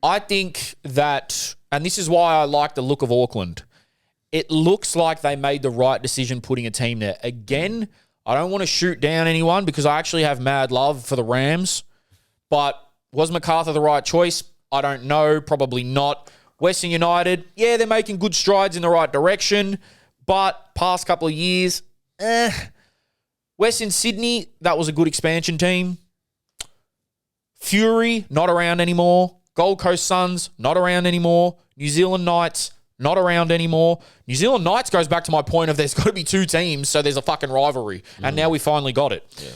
I think that, and this is why I like the look of Auckland. It looks like they made the right decision putting a team there. Again, I don't want to shoot down anyone because I actually have mad love for the Rams. But was MacArthur the right choice? I don't know. Probably not. Western United, yeah, they're making good strides in the right direction. But past couple of years, Western Sydney, that was a good expansion team. Fury, not around anymore. Gold Coast Suns, not around anymore. New Zealand Knights, not around anymore. New Zealand Knights goes back to my point of there's got to be two teams, so there's a fucking rivalry. And now we finally got it. Yeah.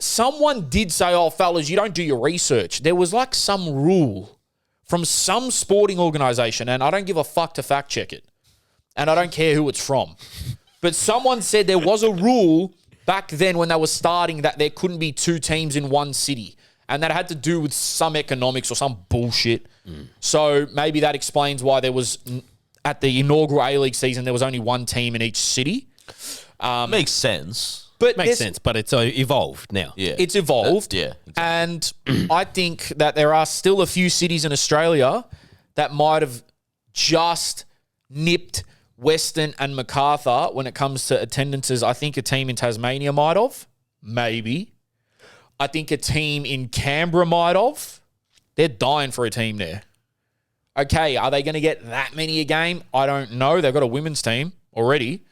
Someone did say, oh, fellas, you don't do your research. There was like some rule from some sporting organisation, and I don't give a fuck to fact check it. And I don't care who it's from. But someone said there was a rule back then when they were starting that there couldn't be two teams in one city. And that had to do with some economics or some bullshit. So maybe that explains why there was, at the inaugural A-League season, there was only one team in each city. Makes sense. But Makes sense, but it's evolved now. Yeah. It's evolved. Yeah, exactly. And I think that there are still a few cities in Australia that might have just nipped Western and MacArthur when it comes to attendances. I think a team in Tasmania might have. Maybe. I think a team in Canberra might have. They're dying for a team there. Okay, are they going to get that many a game? I don't know. They've got a women's team already.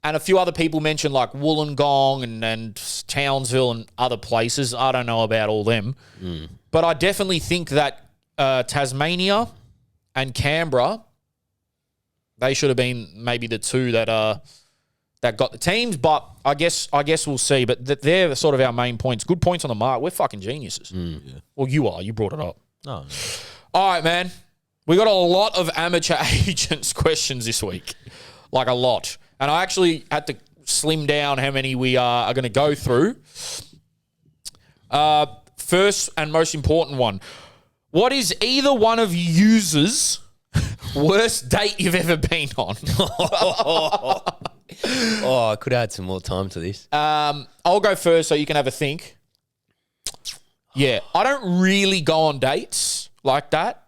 And a few other people mentioned like Wollongong and Townsville and other places. I don't know about all them. But I definitely think that Tasmania and Canberra, they should have been maybe the two that got the teams. But I guess we'll see. But they're sort of our main points. Good points on the mark. We're fucking geniuses. Yeah. Well, you are. You brought it up. No. All right, man. We got a lot of amateur agents questions this week. Like a lot. And I actually had to slim down how many we are going to go through. First and most important one. What is either one of you users' worst date you've ever been on? Oh, I could add some more time to this. I'll go first so you can have a think. Yeah, I don't really go on dates like that.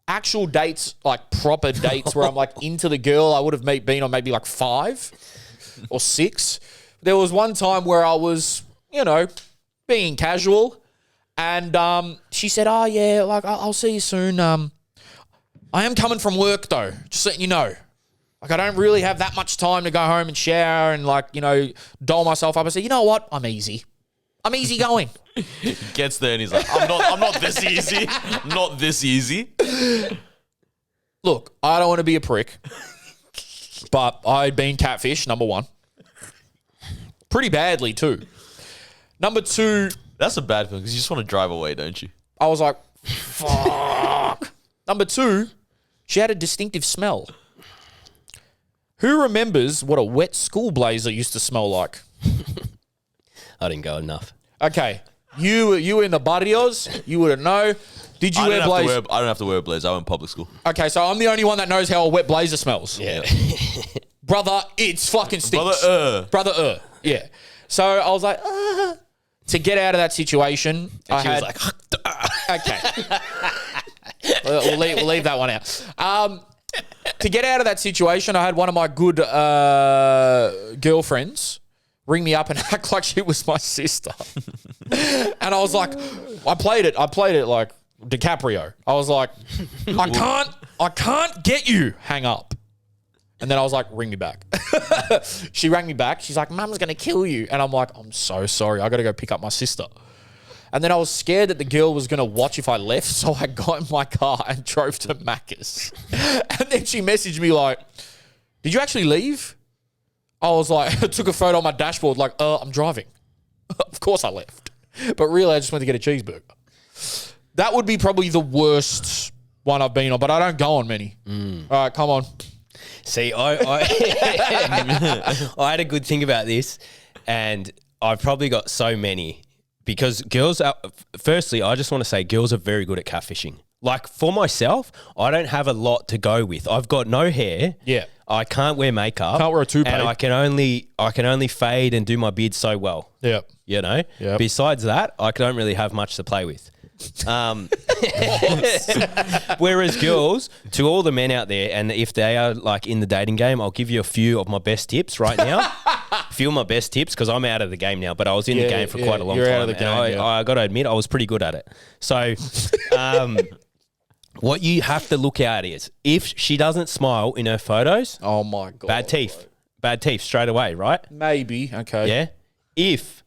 Actual dates, like proper dates where I'm like into the girl, I would have been on maybe like 5 or 6. There was one time where I was, being casual, and she said, oh yeah, like I'll see you soon. I am coming from work though, just letting you know. Like I don't really have that much time to go home and shower and doll myself up. I said, you know what? I'm easy. I'm easy going. Gets there and he's like, I'm not this easy. Not this easy. Look, I don't want to be a prick, but I'd been catfish, number one. Pretty badly, too. Number 2, That's a bad thing because you just want to drive away, don't you? I was like, fuck. Number 2, she had a distinctive smell. Who remembers what a wet school blazer used to smell like? I didn't go enough. Okay, you in the barrios, you wouldn't know. Did you wear blazer? I don't have to wear a blazer. I went public school. Okay, so I'm the only one that knows how a wet blazer smells. Yeah. Brother, it's fucking stinks. Brother, yeah. So I was like, to get out of that situation, And she was like, okay. we'll leave that one out. To get out of that situation, I had one of my good girlfriends ring me up and act like she was my sister. And I was like, I played it like DiCaprio. I was like, I can't get you. Hang up. And then I was like, ring me back. She rang me back. She's like, Mum's going to kill you. And I'm like, I'm so sorry. I got to go pick up my sister. And then I was scared that the girl was going to watch if I left. So I got in my car and drove to Macca's. And then she messaged me like, did you actually leave? I was like, I took a photo on my dashboard like, I'm driving. Of course I left. But really, I just went to get a cheeseburger. That would be probably the worst one I've been on, but I don't go on many. All right, come on. See, I I had a good think about this, and I've probably got so many because girls are, firstly, I just want to say girls are very good at catfishing. Like for myself, I don't have a lot to go with. I've got no hair. Yeah. I can't wear makeup. Can't wear a toupee. And I can only fade and do my beard so well. Yeah. You know? Yep. Besides that, I don't really have much to play with. Whereas girls, to all the men out there, and if they are like in the dating game, I'll give you a few of my best tips right now. A few of my best tips because I'm out of the game now, but I was in the game for quite a long you're time. out of the game, and I got to admit, I was pretty good at it. So, what you have to look at is if she doesn't smile in her photos, Oh, my God. bad teeth. Bad teeth straight away, right? Maybe. Okay. Yeah. If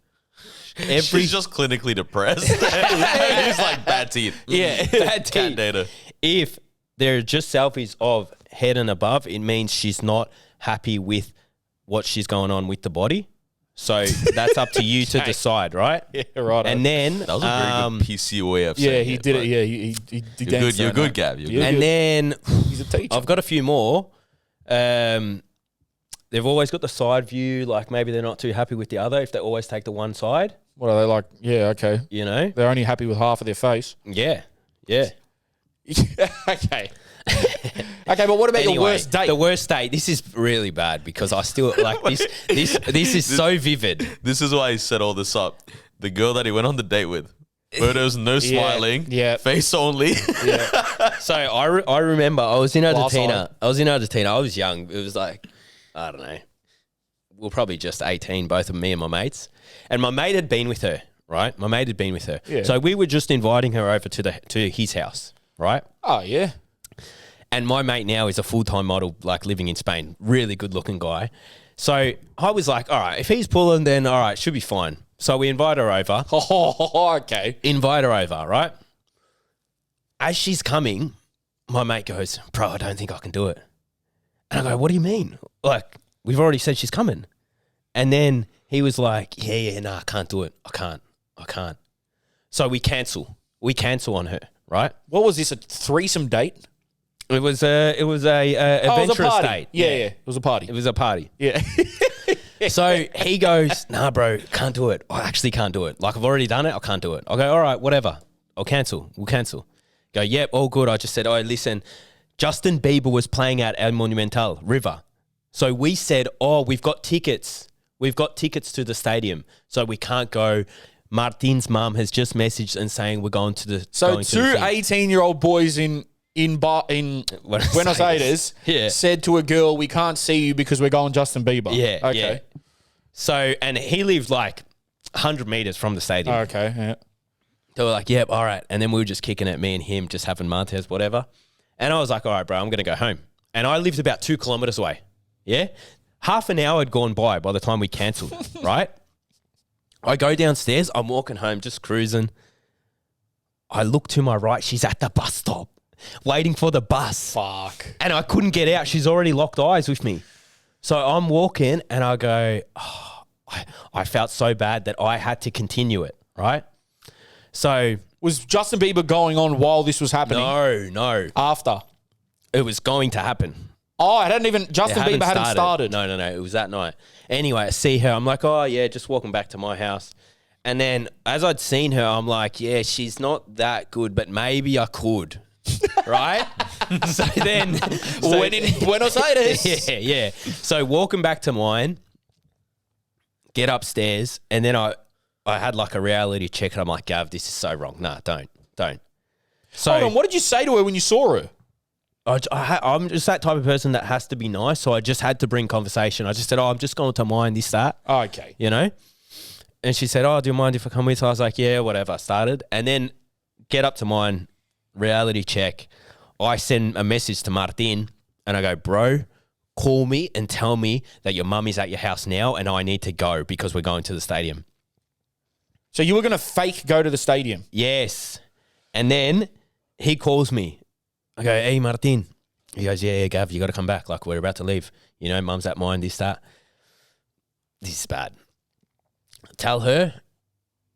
She's just clinically depressed. It's like bad teeth. Yeah, bad teeth. Cat data. If there are just selfies of head and above, it means she's not happy with what she's going on with the body. So that's up to you to decide, right? Yeah, right. And then That was a very good PC way of saying yeah, it. he did it. but Yeah, he You're danced good, you're that good, night. Gav. You're Yeah. good. and then He's a teacher. I've got a few more. They've always got the side view, like maybe they're not too happy with the other if they always take the one side, What are they like? Yeah, okay. you know? They're only happy with half of their face. Yeah. Yeah. Okay. Okay, but what about your Anyway, worst date? The worst date. This is really bad because I still like this. This is so vivid. This is why he set all this up. The girl that he went on the date with. Photos, no smiling. yeah. Face only. So I remember I was in Glass Argentina. I was young. It was like, I don't know. We're probably just 18, both of me and my mates. And my mate had been with her, right? My mate had been with her. Yeah. So we were just inviting her over to his house, right? Oh, yeah. And my mate now is a full-time model, like living in Spain. Really good-looking guy. So I was like, all right, if he's pulling, then all right, should be fine. So we invite her over. Oh, okay. Invite her over, right? As she's coming, my mate goes, bro, I don't think I can do it. And I go, what do you mean? Like, we've already said she's coming. And then he was like, yeah, nah, I can't do it. I can't. So we cancel. We cancel on her, right? What was this, a threesome date? It was a adventurous party. date. Yeah, yeah. It was a party. It was a party. Yeah. So he goes, nah, bro, can't do it. I actually can't do it. Like, I've already done it. I can't do it. I go, all right, whatever. I'll cancel. We'll cancel. Go, yep, all good. I just said, oh, listen, Justin Bieber was playing at El Monumental River. So we said, oh, we've got tickets. We've got tickets to the stadium. So we can't go. Martin's mum has just messaged and saying we're going to the So two 18-year-old boys in Buenos Aires Yeah. said to a girl, we can't see you because we're going Justin Bieber. Yeah. Okay. Yeah. So, and he lived like 100 meters from the stadium. Okay. Yeah. They were like, yep, all right. And then we were just kicking it, me and him, just having Martez, whatever. And I was like, all right, bro, I'm going to go home. And I lived about 2 kilometers away. Yeah. Half an hour had gone by the time we cancelled, right? I go downstairs. I'm walking home, just cruising. I look to my right. She's at the bus stop waiting for the bus. Fuck. And I couldn't get out. She's already locked eyes with me. So I'm walking and I go, oh, I felt so bad that I had to continue it, right? So Was Justin Bieber going on while this was happening? no. After? It was going to happen. Oh, it hadn't even, Justin Bieber hadn't started. No. It was that night. Anyway, I see her. I'm like, oh, yeah, just walking back to my house. And then as I'd seen her, I'm like, yeah, she's not that good, but maybe I could. Right? So then. When in Buenos Aires. Yeah. So walking back to mine, get upstairs, and then I had like a reality check, and I'm like, Gav, this is so wrong. Nah, don't. So Hold on, what did you say to her when you saw her? I'm just that type of person that has to be nice, so I just had to bring conversation. I just said, oh, I'm just going to mine, this, that. Oh, okay. You know? And she said, oh, do you mind if I come with? So I was like, yeah, whatever. I started. And then get up to mine, reality check. I send a message to Martin and I go, bro, call me and tell me that your mum is at your house now and I need to go because we're going to the stadium. So you were going to fake go to the stadium? Yes. And then he calls me. I go, hey, Martin. He goes, yeah, Gav, you got to come back. Like, we're about to leave. You know, mum's at mine, this, that. This is bad. Tell her.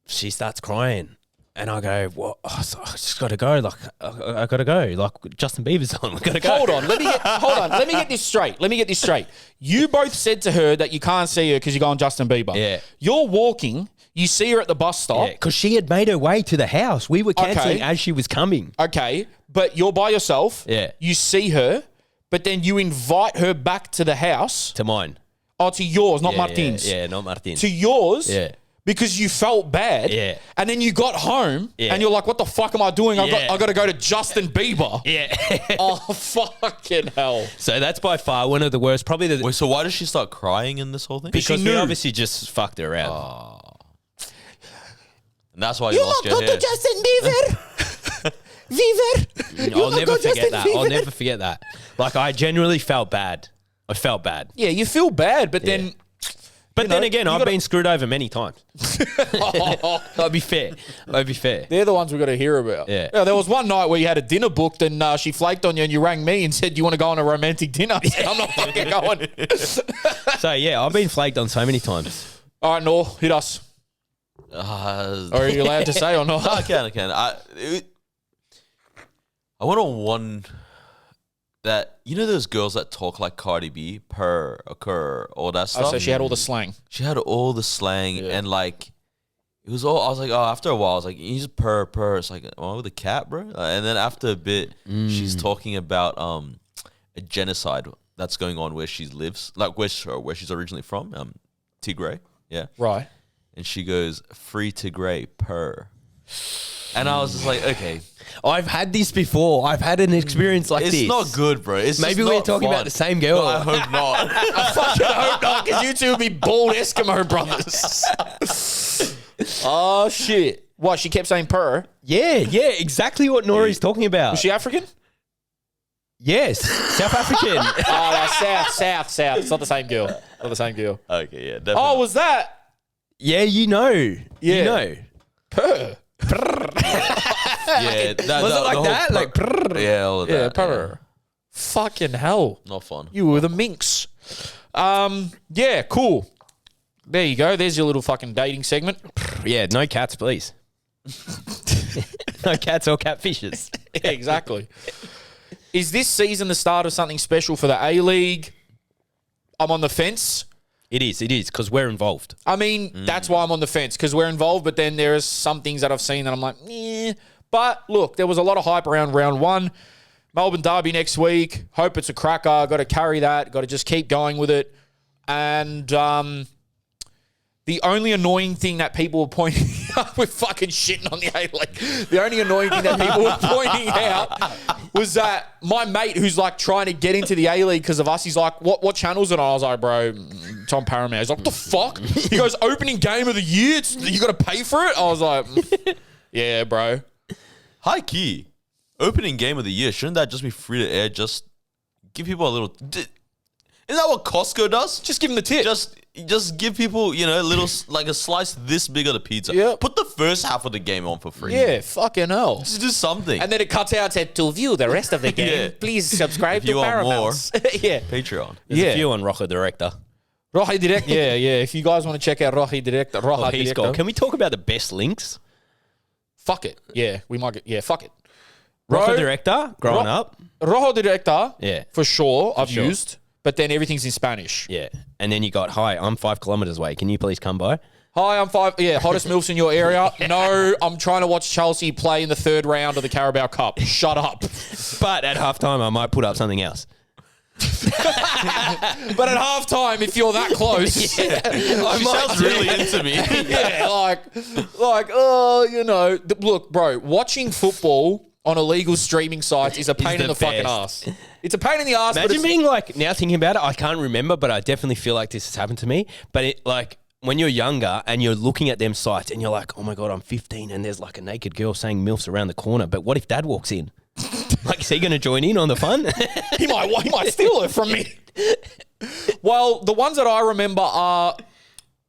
She starts crying. And I go, well, I just got to go. Like, I got to go. Like, Justin Bieber's on. We got to go. Hold on. Let me get this straight. You both said to her that you can't see her because you're going Justin Bieber. Yeah. You're walking. You see her at the bus stop. Yeah, because she had made her way to the house. We were cancelling as she was coming. Okay, but you're by yourself. Yeah. You see her, but then you invite her back to the house. To mine. Oh, to yours, not Martin's. Yeah, not Martin's. To yours. Yeah. Because you felt bad. Yeah. And then you got home and you're like, what the fuck am I doing? I got to go to Justin Bieber. Yeah. Oh, fucking hell. So that's by far one of the worst. Probably the... Wait, so why does she start crying in this whole thing? Because she we knew. obviously just fucked her around. And that's why you lost your hair. Justin Bieber. Viver. I'll never forget that. I'll never forget that. Like, I genuinely felt bad. I felt bad. Yeah, you feel bad, but then... But then again, I've gotta- been screwed over many times. I'll be fair. They're the ones we got to hear about. Yeah. There was one night where you had a dinner booked and she flaked on you and you rang me and said, you want to go on a romantic dinner? I said, I'm not fucking going. So, yeah, I've been flaked on so many times. All right, Noor, hit us. Or are you allowed to say or not? I can. I went on one that, you know those girls that talk like Cardi B, purr, occur, all that stuff? So she had all the slang. She had all the slang and like, it was all, I was like, oh, after a while, I was like, you just purr. It's like, oh, with a cat, bro? And then after a bit, she's talking about a genocide that's going on where she lives, like where she's originally from, Tigray, yeah. Right. And she goes, free Tigray, purr. And I was just like, okay. I've had this before. I've had an experience like this. It's not good, bro. It's Maybe just we're not talking fun. about the same girl. No, I hope not. I fucking hope not, because you two would be bald Eskimo brothers. Oh, shit. What, she kept saying purr? Yeah, exactly what Nori's talking about. Was she African? Yes, South African. Oh, no, South. It's not the same girl. Not the same girl. Okay, yeah, definitely. Oh, was that? Yeah, you know. Yeah. You know. Purr. yeah, Was it like that? Like, prrr. yeah, all of Yeah, that. purr. Fucking hell. Not fun. You were the minx. Yeah, cool. There you go. There's your little fucking dating segment. Yeah, no cats, please. No cats or catfishes. Yeah, exactly. Is this season the start of something special for the A-League? I'm on the fence. It is, because we're involved. I mean, that's why I'm on the fence, because we're involved, but then there are some things that I've seen that I'm like, eh. But look, there was a lot of hype around round one. Melbourne Derby next week. Hope it's a cracker. Got to carry that. Got to just keep going with it. And the only annoying thing that people were pointing out, we're fucking shitting on the A-League. The only annoying thing that people were pointing out was that my mate who's like trying to get into the A-League because of us, he's like, what channel's it on? I was like, bro, it's on Paramount. He's like, what the fuck? He goes, opening game of the year? You got to pay for it? I was like, yeah, bro. High key. Opening game of the year. Shouldn't that just be free to air? Just give people a little... Isn't that what Costco does? Just give him the tip. Just give people, you know, a little, like a slice this big of the pizza. Yep. Put the first half of the game on for free. Yeah, fucking hell. Just do something. And then it cuts out, said, to view the rest of the game, Yeah. please subscribe If you to want Paramount. Yeah. Patreon. There's Yeah. a few on Rocker Director. Roja Direct, yeah. If you guys want to check out Roja Direct, Roja He's Directo, got. Can we talk about the best links? fuck it. Yeah, we might get, fuck it. Rocker Ro- Director, growing up. Rojo Director, Yeah. for sure, I've sure. used, but then everything's in Spanish. Yeah. And then you got, hi, I'm 5 kilometers away. Can you please come by? Hi, I'm 5. Yeah, hottest MILFs in your area. No, I'm trying to watch Chelsea play in the third round of the Carabao Cup. Shut up. But at halftime, I might put up something else. But at halftime, if you're that close, She sounds really into me. yeah, like, oh, you know, look, bro, watching football on illegal streaming sites is a pain the in the fucking best. ass. It's a pain in the ass. but Imagine it's, being like, now thinking about it, I can't remember, but I definitely feel like this has happened to me. But it, like, when you're younger and you're looking at them sites and you're like, oh my God, I'm 15 and there's like a naked girl saying MILFs around the corner. But what if dad walks in? Like, is he going to join in on the fun? he might steal it from me. Well, the ones that I remember are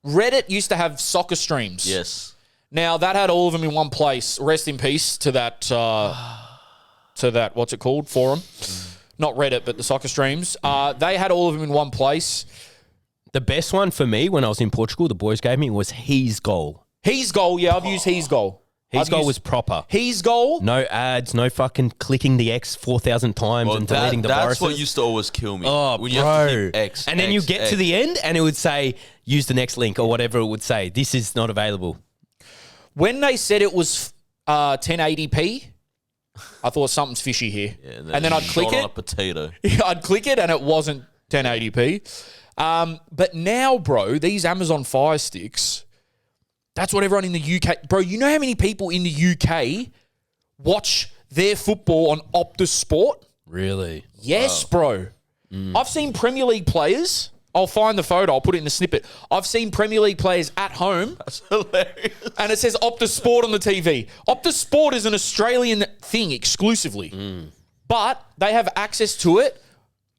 Reddit used to have soccer streams. Yes. Now that had all of them in one place. Rest in peace to that. What's it called? Forum. Not Reddit, but the soccer streams. They had all of them in one place. The best one for me when I was in Portugal, the boys gave me, was His Goal. His Goal, yeah, I've used His Goal. His goal was proper. His goal? No ads, no fucking clicking the X 4,000 times and deleting the viruses. That's what used to always kill me. Oh, when you bro. have to keep X, and then X, you get X. to the end and it would say, use the next link or whatever it would say. This is not available. When they said it was 1080p, I thought something's fishy here. Yeah, and then I'd click shot on it. a potato. I'd click it and it wasn't 1080p. But now, bro, these Amazon Fire Sticks, that's what everyone in the UK... Bro, you know how many people in the UK watch their football on Optus Sport? Really? Yes, bro. I've seen Premier League players... I'll find the photo. I'll put it in the snippet. I've seen Premier League players at home. That's hilarious. And it says Optus Sport on the TV. Optus Sport is an Australian thing exclusively. But they have access to it.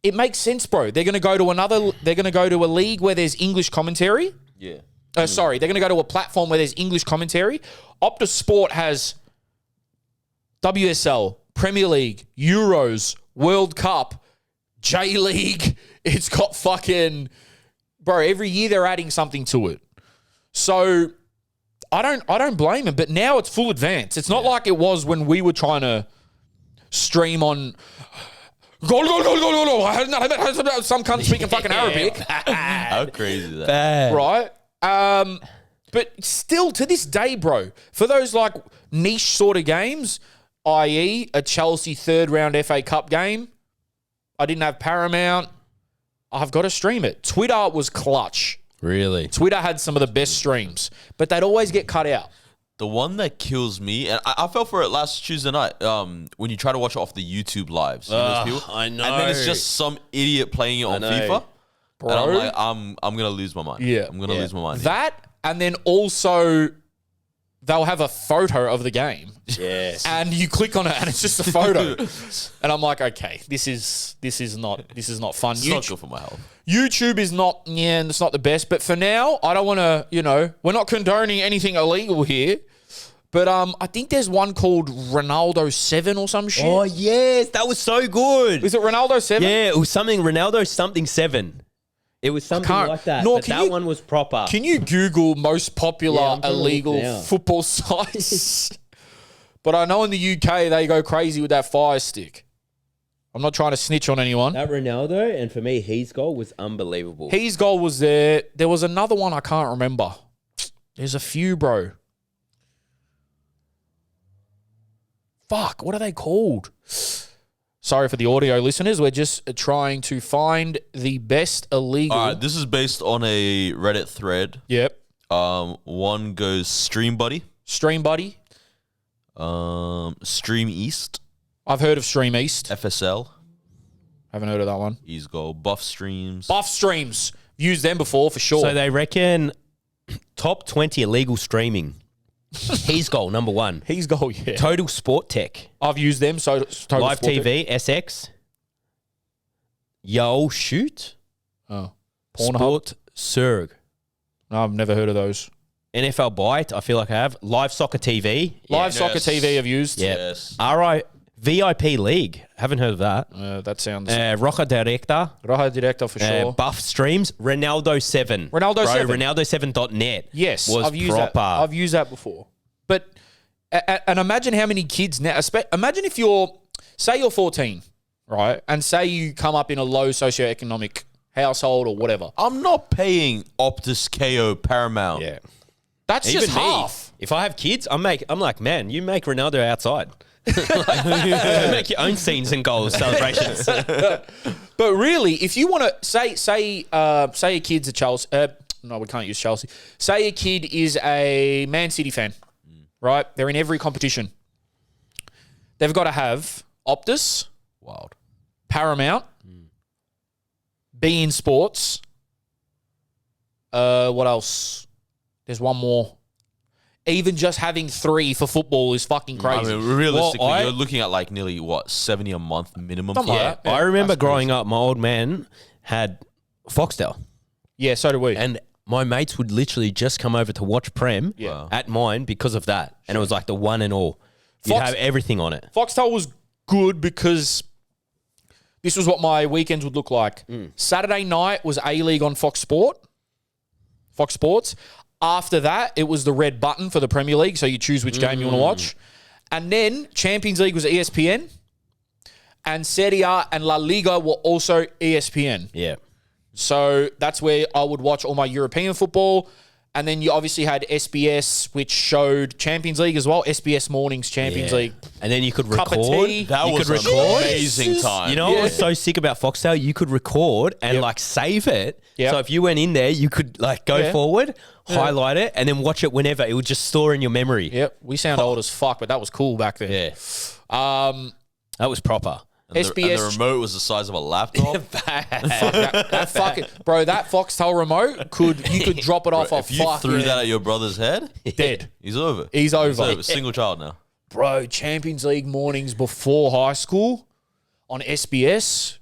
It makes sense, bro. They're going to go to they're going to go to a league where there's English commentary. Yeah. Sorry, they're going to go to a platform where there's English commentary. Optus Sport has WSL, Premier League, Euros, World Cup, J League. It's got fucking... Bro, every year they're adding something to it. So I don't blame them, but now it's full advance. It's not like it was when we were trying to stream on... Goal. Some cunt speaking fucking Arabic. How crazy is that? Right? But still, to this day, bro, for those like niche sort of games, i.e. a Chelsea third round FA Cup game, I didn't have Paramount. I've got to stream it. Twitter was clutch. Really? Twitter had some of the best streams, but they'd always get cut out. The one that kills me, and I fell for it last Tuesday night, when you try to watch it off the YouTube lives. You know those people? I know. And then it's just some idiot playing it on FIFA. Bro. And I'm like, I'm going to lose my mind. Yeah. I'm going to lose my mind. That, and then also they'll have a photo of the game. Yes. And you click on it and it's just a photo. And I'm like, okay, this is not fun. It's not good for my health. YouTube is not, it's not the best. But for now, I don't want to, we're not condoning anything illegal here. But I think there's one called Ronaldo 7 or some shit. Oh, yes. That was so good. Is it Ronaldo 7? Yeah, it was something, Ronaldo something 7. It was something like that. Nor, but that one was proper. Can you Google most popular I'm trying to look illegal now. football sites? But I know in the UK, they go crazy with that Fire Stick. I'm not trying to snitch on anyone. That Ronaldo, and for me, his goal was unbelievable. His goal was there. There was another one I can't remember. There's a few, bro. Fuck, what are they called? Sorry for the audio listeners. We're just trying to find the best illegal. All right, this is based on a Reddit thread. Yep. One goes Stream Buddy. Stream Buddy. Stream East. I've heard of Stream East. FSL. Haven't heard of that one. He's go Buff Streams. Buff Streams. Used them before for sure. So they reckon top 20 illegal streaming. His goal, number 1. His goal, yeah. Total Sport Tech. I've used them. So Total Live Sport TV, SX. Yo Shoot. Oh. Pornhub. Sport Surg. No, I've never heard of those. NFL Byte, I feel like I have. Live Soccer TV. Live Soccer TV I've used. Yeah. Yes. VIP League. Haven't heard of that. That sounds... Roca Directa. Raja Director for sure. Buff Streams. Ronaldo 7. Ronaldo 7. Ronaldo7.net. Yes, Was I've used proper. that. I've used that before. But, and imagine how many kids now... Imagine if say you're 14, right? And say you come up in a low socioeconomic household or whatever. I'm not paying Optus, KO, Paramount. Yeah. That's Even just me. half. If I have kids, I'm like, man, you make Ronaldo outside. You make your own scenes and goals, celebrations. But really, if you want to say a kid's a Chelsea, no, we can't use Chelsea. Say a kid is a Man City fan, right? They're in every competition. They've got to have Optus, Wild. Paramount, beIN Sports. What else? There's one more. Even just having 3 for football is fucking crazy. I mean, realistically, Well, you're looking at like nearly, 70 a month minimum? Something like Yeah. that. I remember That's growing up, my old man had Foxtel. Yeah, so do we. And my mates would literally just come over to watch Prem Yeah. at mine because of that. And it was like the one and all. You'd Fox- have everything on it. Foxtel was good because this was what my weekends would look like. Saturday night was A-League on Fox Sports. After that, it was the red button for the Premier League, so you choose which game you want to watch. And then Champions League was ESPN, and Serie A and La Liga were also ESPN. Yeah. So that's where I would watch all my European football. And then you obviously had SBS, which showed Champions League as well. SBS Mornings, Champions League. And then you could Cup of record. tea. That you was could an record. amazing time. You know what was so sick about Foxtel? You could record and like save it. Yep. So if you went in there, you could like go Yeah. forward, highlight it, and then watch it whenever. It would just store in your memory. Yep, we sound old as fuck, but that was cool back then. Yeah. That was proper. And SBS the remote was the size of a laptop. Fuck that fucking bro, that Foxtel remote you could drop it off If you threw that at your brother's head, dead. he's over. He's over. Single child now. Bro, Champions League mornings before high school on SBS,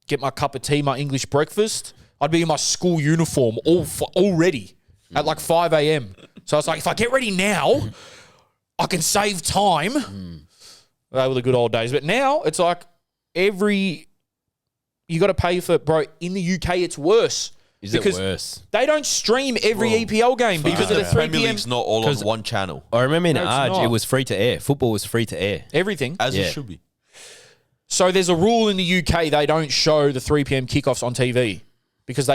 get my cup of tea, my English breakfast. I'd be in my school uniform all ready at like 5 a.m. So I was like, if I get ready now, I can save time. They were the good old days. But now it's like you got to pay for, bro, in the UK it's worse. Is it worse? They don't stream every EPL game because of the 3 Premier p.m. League's not all on one channel. I remember in No, it's Arge, not. it was free to air. Football was free to air. Everything. As Yeah. it should be. So there's a rule in the UK, they don't show the 3 p.m. kickoffs on TV because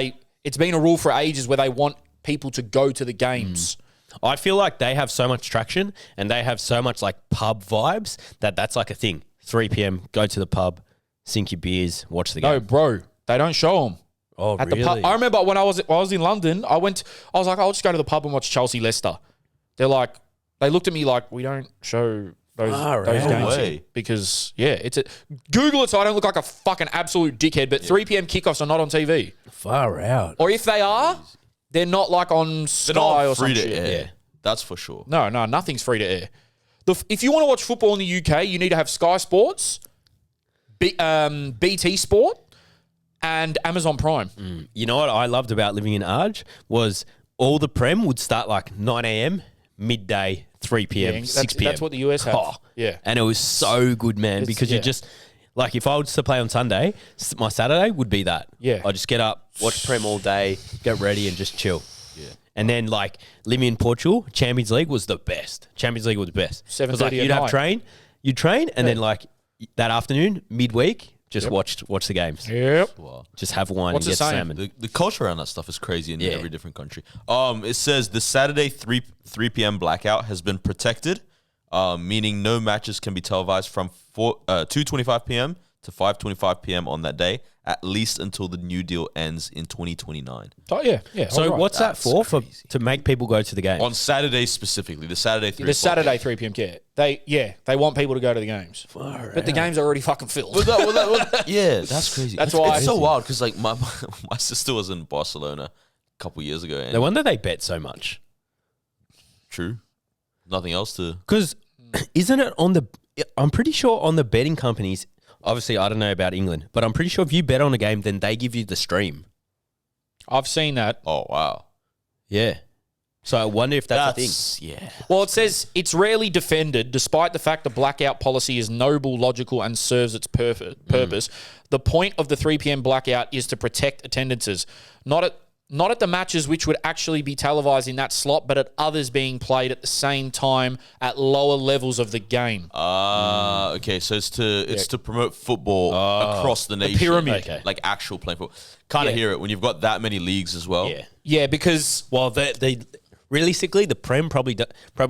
it's been a rule for ages where they want people to go to the games. I feel like they have so much traction and they have so much like pub vibes that's like a thing. 3 p.m., go to the pub, sink your beers, watch the game. No, bro, they don't show them. Oh, At really? the pub. I remember when I was in London, I was like, I'll just go to the pub and watch Chelsea Leicester. They looked at me like, we don't show those games No here." way. Because Google it so I don't look like a fucking absolute dickhead. But 3 p.m. kickoffs are not on TV, Far out. or if they are, they're not like on Sky They're not or free some to shit. air. Yeah. That's for sure. No, nothing's free to air. If you want to watch football in the UK, you need to have Sky Sports, BT Sport, and Amazon Prime. You know what I loved about living in Arge was all the Prem would start like 9 a.m., midday, 3 p.m., Yeah, 6 p.m. That's what the US have. Oh, Yeah. And it was so good, man, It's- because you yeah. just, like if I was to play on Sunday, my Saturday would be that. Yeah. I'd just get up, watch Prem all day, get ready and just chill. Yeah. And then like living in Portugal, Champions League was the best. Champions League was the best. 'Cause, 7:30 like, at you'd train and then like that afternoon, midweek, just watch the games. Yep. Just have wine What's and it get saying? salmon. The culture around that stuff is crazy in Yeah. every different country. It says the Saturday 3 p.m. blackout has been protected, meaning no matches can be televised from 2:25 p.m. to 5:25 p.m. on that day, at least until the new deal ends in 2029. Oh, yeah. So alright. what's that That's for? crazy. To make people go to the game? On Saturday specifically, the Saturday 3 the o'clock. Saturday 3 p.m. care? They want people to go to the games, but the games are already fucking filled. Yeah, that's crazy. That's why- it's so wild because like my sister was in Barcelona a couple years ago. And No wonder they bet so much. true, nothing else to. Because isn't it on the? I'm pretty sure on the betting companies. Obviously, I don't know about England, but I'm pretty sure if you bet on a game, then they give you the stream. I've seen that. Oh wow, Yeah. So I wonder if that's a thing. yeah. Well, it says it's rarely defended, despite the fact the blackout policy is noble, logical, and serves its purpose. The point of the 3 p.m. blackout is to protect attendances, not at the matches which would actually be televised in that slot, but at others being played at the same time at lower levels of the game. Okay, so it's to promote football across the nation, pyramid. Okay. like actual playing football. Kind of Yeah. hear it when you've got that many leagues as well. Yeah. Yeah, because Well, they realistically, the Prem probably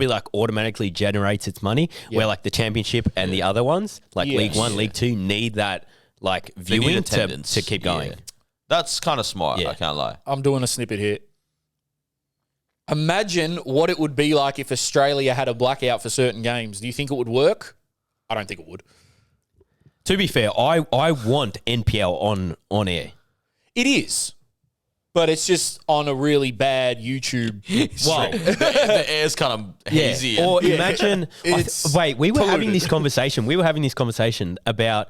like automatically generates its money, where like the Championship and the other ones, like Yeah. League 1, League 2, need that like They need viewing attendance to keep going. Yeah. That's kind of smart. Yeah. I can't lie. I'm doing a snippet here. Imagine what it would be like if Australia had a blackout for certain games. Do you think it would work? I don't think it would. To be fair, I want NPL on air. It is. But it's just on a really bad YouTube. Well, The air's kind of hazy. Yeah. Or and- imagine. It's Wait, we were having polluted. this conversation. We were having this conversation about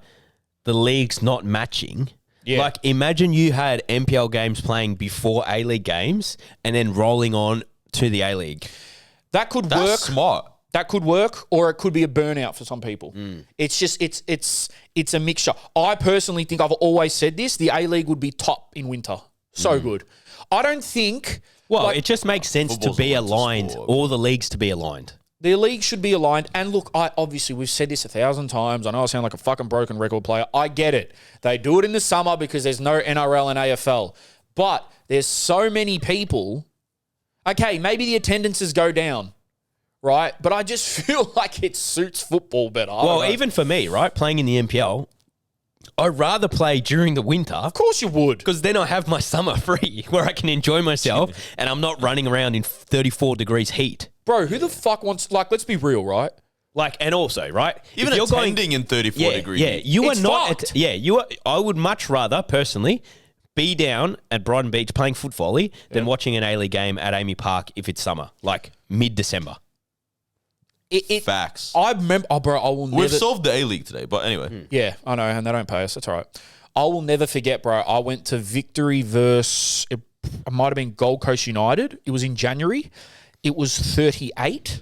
the leagues not matching. Yeah. Like, imagine you had NPL games playing before A-League games and then rolling on to the A-League. That could That's work. smart. That could work, or it could be a burnout for some people. It's just it's a mixture. I personally think I've always said this: the A League would be top in winter, So good. I don't think... Well, it just makes sense to football's be a winter aligned, sport. all the leagues to be aligned. The league should be aligned. And look, obviously, we've said this 1,000 times. I know I sound like a fucking broken record player. I get it. They do it in the summer because there's no NRL and AFL. But there's so many people. Okay, maybe the attendances go down, right? But I just feel like it suits football better. Well, even for me, right, playing in the NPL, I'd rather play during the winter. Of course you would. Because then I have my summer free where I can enjoy myself and I'm not running around in 34 degrees heat. Bro, who the fuck wants... Like, let's be real, right? Like, and also, right? Even if you're attending in 34 degrees. Yeah, you It's are not... fucked. you are... I would much rather, personally, be down at Brighton Beach playing foot volley than watching an A-League game at Amy Park if it's summer, like mid-December. Facts. I remember... Oh, bro, I will never... We've solved the A-League today, but anyway. Yeah, I know, and they don't pay us. That's all right. I will never forget, bro. I went to Victory versus... It might have been Gold Coast United. It was in January. It was 38.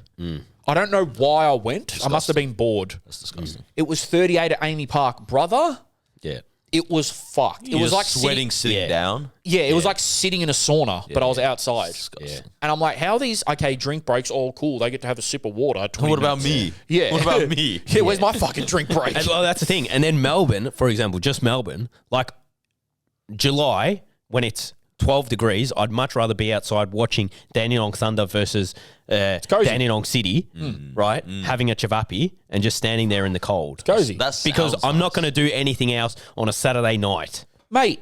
I don't know why I went. I must have been bored. That's disgusting. It was 38 at Amy Park. Brother, Yeah. it was fucked. It was like sweating sitting down. Yeah, it was like sitting in a sauna, but I was outside. Disgusting. And I'm like, how are these, okay, drink breaks, all cool. They get to have a sip of water. 20 What about minutes. me? Yeah. What about me? Yeah, where's my fucking drink break? And, well, that's the thing. And then Melbourne, for example, just Melbourne, like July, when it's 12 degrees, I'd much rather be outside watching Dandenong Thunder versus cozy. Dandenong City, right? Having a chavapi and just standing there in the cold. Cozy. Because sounds I'm not nice. going to do anything else on a Saturday night. Mate,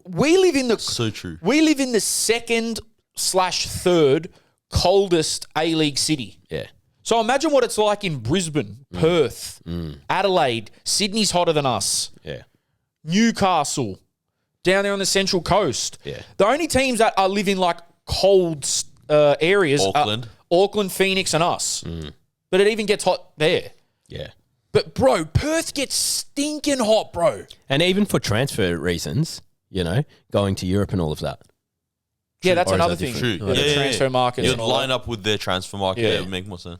we live in the... So true. We live in the second/third coldest A-League city. Yeah. So imagine what it's like in Brisbane, Perth, Adelaide. Sydney's hotter than us. Yeah. Newcastle, down there on the Central Coast. Yeah. The only teams that are live in like cold areas Auckland. are Auckland, Phoenix, and us. But it even gets hot there. Yeah. But bro, Perth gets stinking hot, bro. And even for transfer reasons, you know, going to Europe and all of that. Yeah, that's Or is another that thing. different? True. With the transfer markets You'd and all line that. up with their transfer market. Yeah. It would make more sense.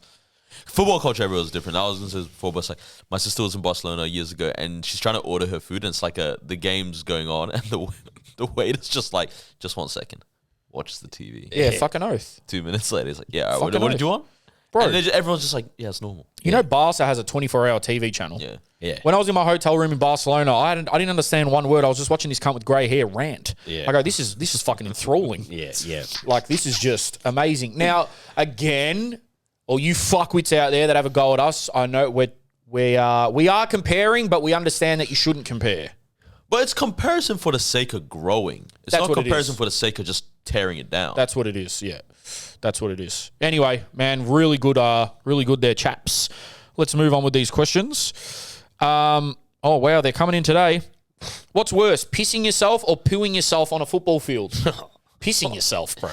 Football culture everywhere is different. I was going to say this before, but it's like my sister was in Barcelona years ago and she's trying to order her food and it's like the game's going on and the waiter's just like, just 1 second. Watch the TV. Yeah, fucking oath. 2 minutes later, he's like, yeah, all right, Fucking what did you want? Bro, And everyone's just like, yeah, it's normal. you know Barca has a 24-hour TV channel. Yeah. Yeah. When I was in my hotel room in Barcelona, I didn't understand one word. I was just watching this cunt with grey hair rant. Yeah. I go, this is fucking enthralling. Yeah. Yeah. Like, this is just amazing. Now, again, all you fuckwits out there that have a go at us, I know we are comparing, but we understand that you shouldn't compare. But it's comparison for the sake of growing. It's That's not what it comparison is. for the sake of just tearing it down. That's what it is. Yeah, that's what it is. Anyway, man, really good there, chaps. Let's move on with these questions. Oh wow, they're coming in today. What's worse, pissing yourself or pooing yourself on a football field? Pissing yourself, bro.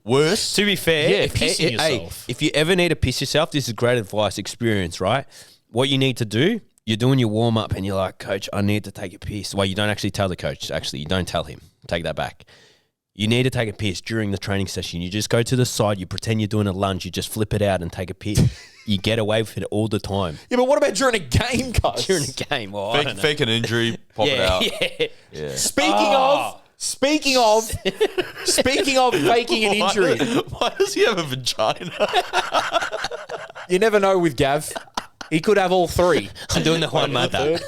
Worse? To be fair, Yeah, pissing yourself. if you ever need to piss yourself, this is great advice, experience, right? What you need to do, you're doing your warm up and you're like, coach, I need to take a piss. Well, you don't actually tell the coach. Actually, you don't tell him. Take that back. You need to take a piss during the training session. You just go to the side. You pretend you're doing a lunge. You just flip it out and take a piss. You get away with it all the time. Yeah, but what about during a game, cuz? During a game, well, I don't know. Fake an injury, pop it out. Yeah. Speaking of faking an injury, Why does he have a vagina? you never know with Gav. He could have all three. I'm doing the one mother.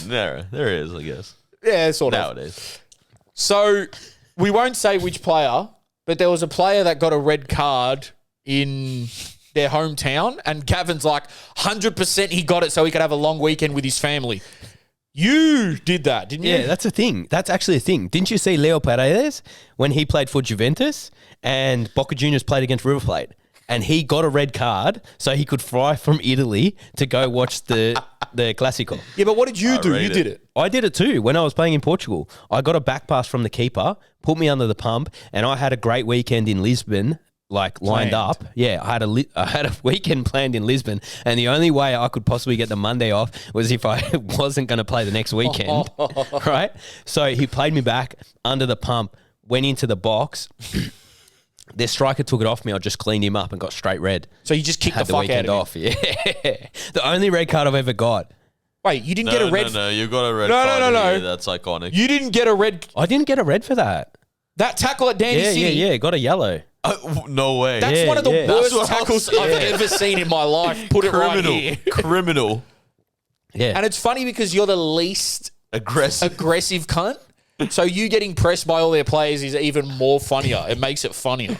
There is, I guess. Yeah, sort of. Nowadays. So we won't say which player, but there was a player that got a red card in their hometown, and Gavin's like 100% he got it so he could have a long weekend with his family. You did that, didn't you? Yeah, that's a thing. That's actually a thing. Didn't you see Leo Paredes when he played for Juventus and Boca Juniors played against River Plate? And he got a red card so he could fly from Italy to go watch the Classico. Yeah, but what did you do? You rate did it. it. I did it too when I was playing in Portugal. I got a back pass from the keeper, put me under the pump, and I had a great weekend in Lisbon, like lined Planned. up. Yeah, I had a weekend planned in Lisbon, and the only way I could possibly get the Monday off was if I wasn't going to play the next weekend, right? So he played me back under the pump, went into the box. Their striker took it off me. I just cleaned him up and got straight red. So you just kicked Had the the fuck out weekend of him. off. Yeah, the only red card I've ever got. Wait, you didn't get a red? No, you got a red No, card. no. Here. That's iconic. You didn't get a red. I didn't get a red for that. That tackle at Dandy City. Yeah. Got a yellow. No way. That's one of the That's worst what tackles I've ever seen in my life. Put it right here. Criminal. Yeah. And it's funny because you're the least Aggressive. aggressive cunt. So you getting pressed by all their players is even more funnier. It makes it funnier.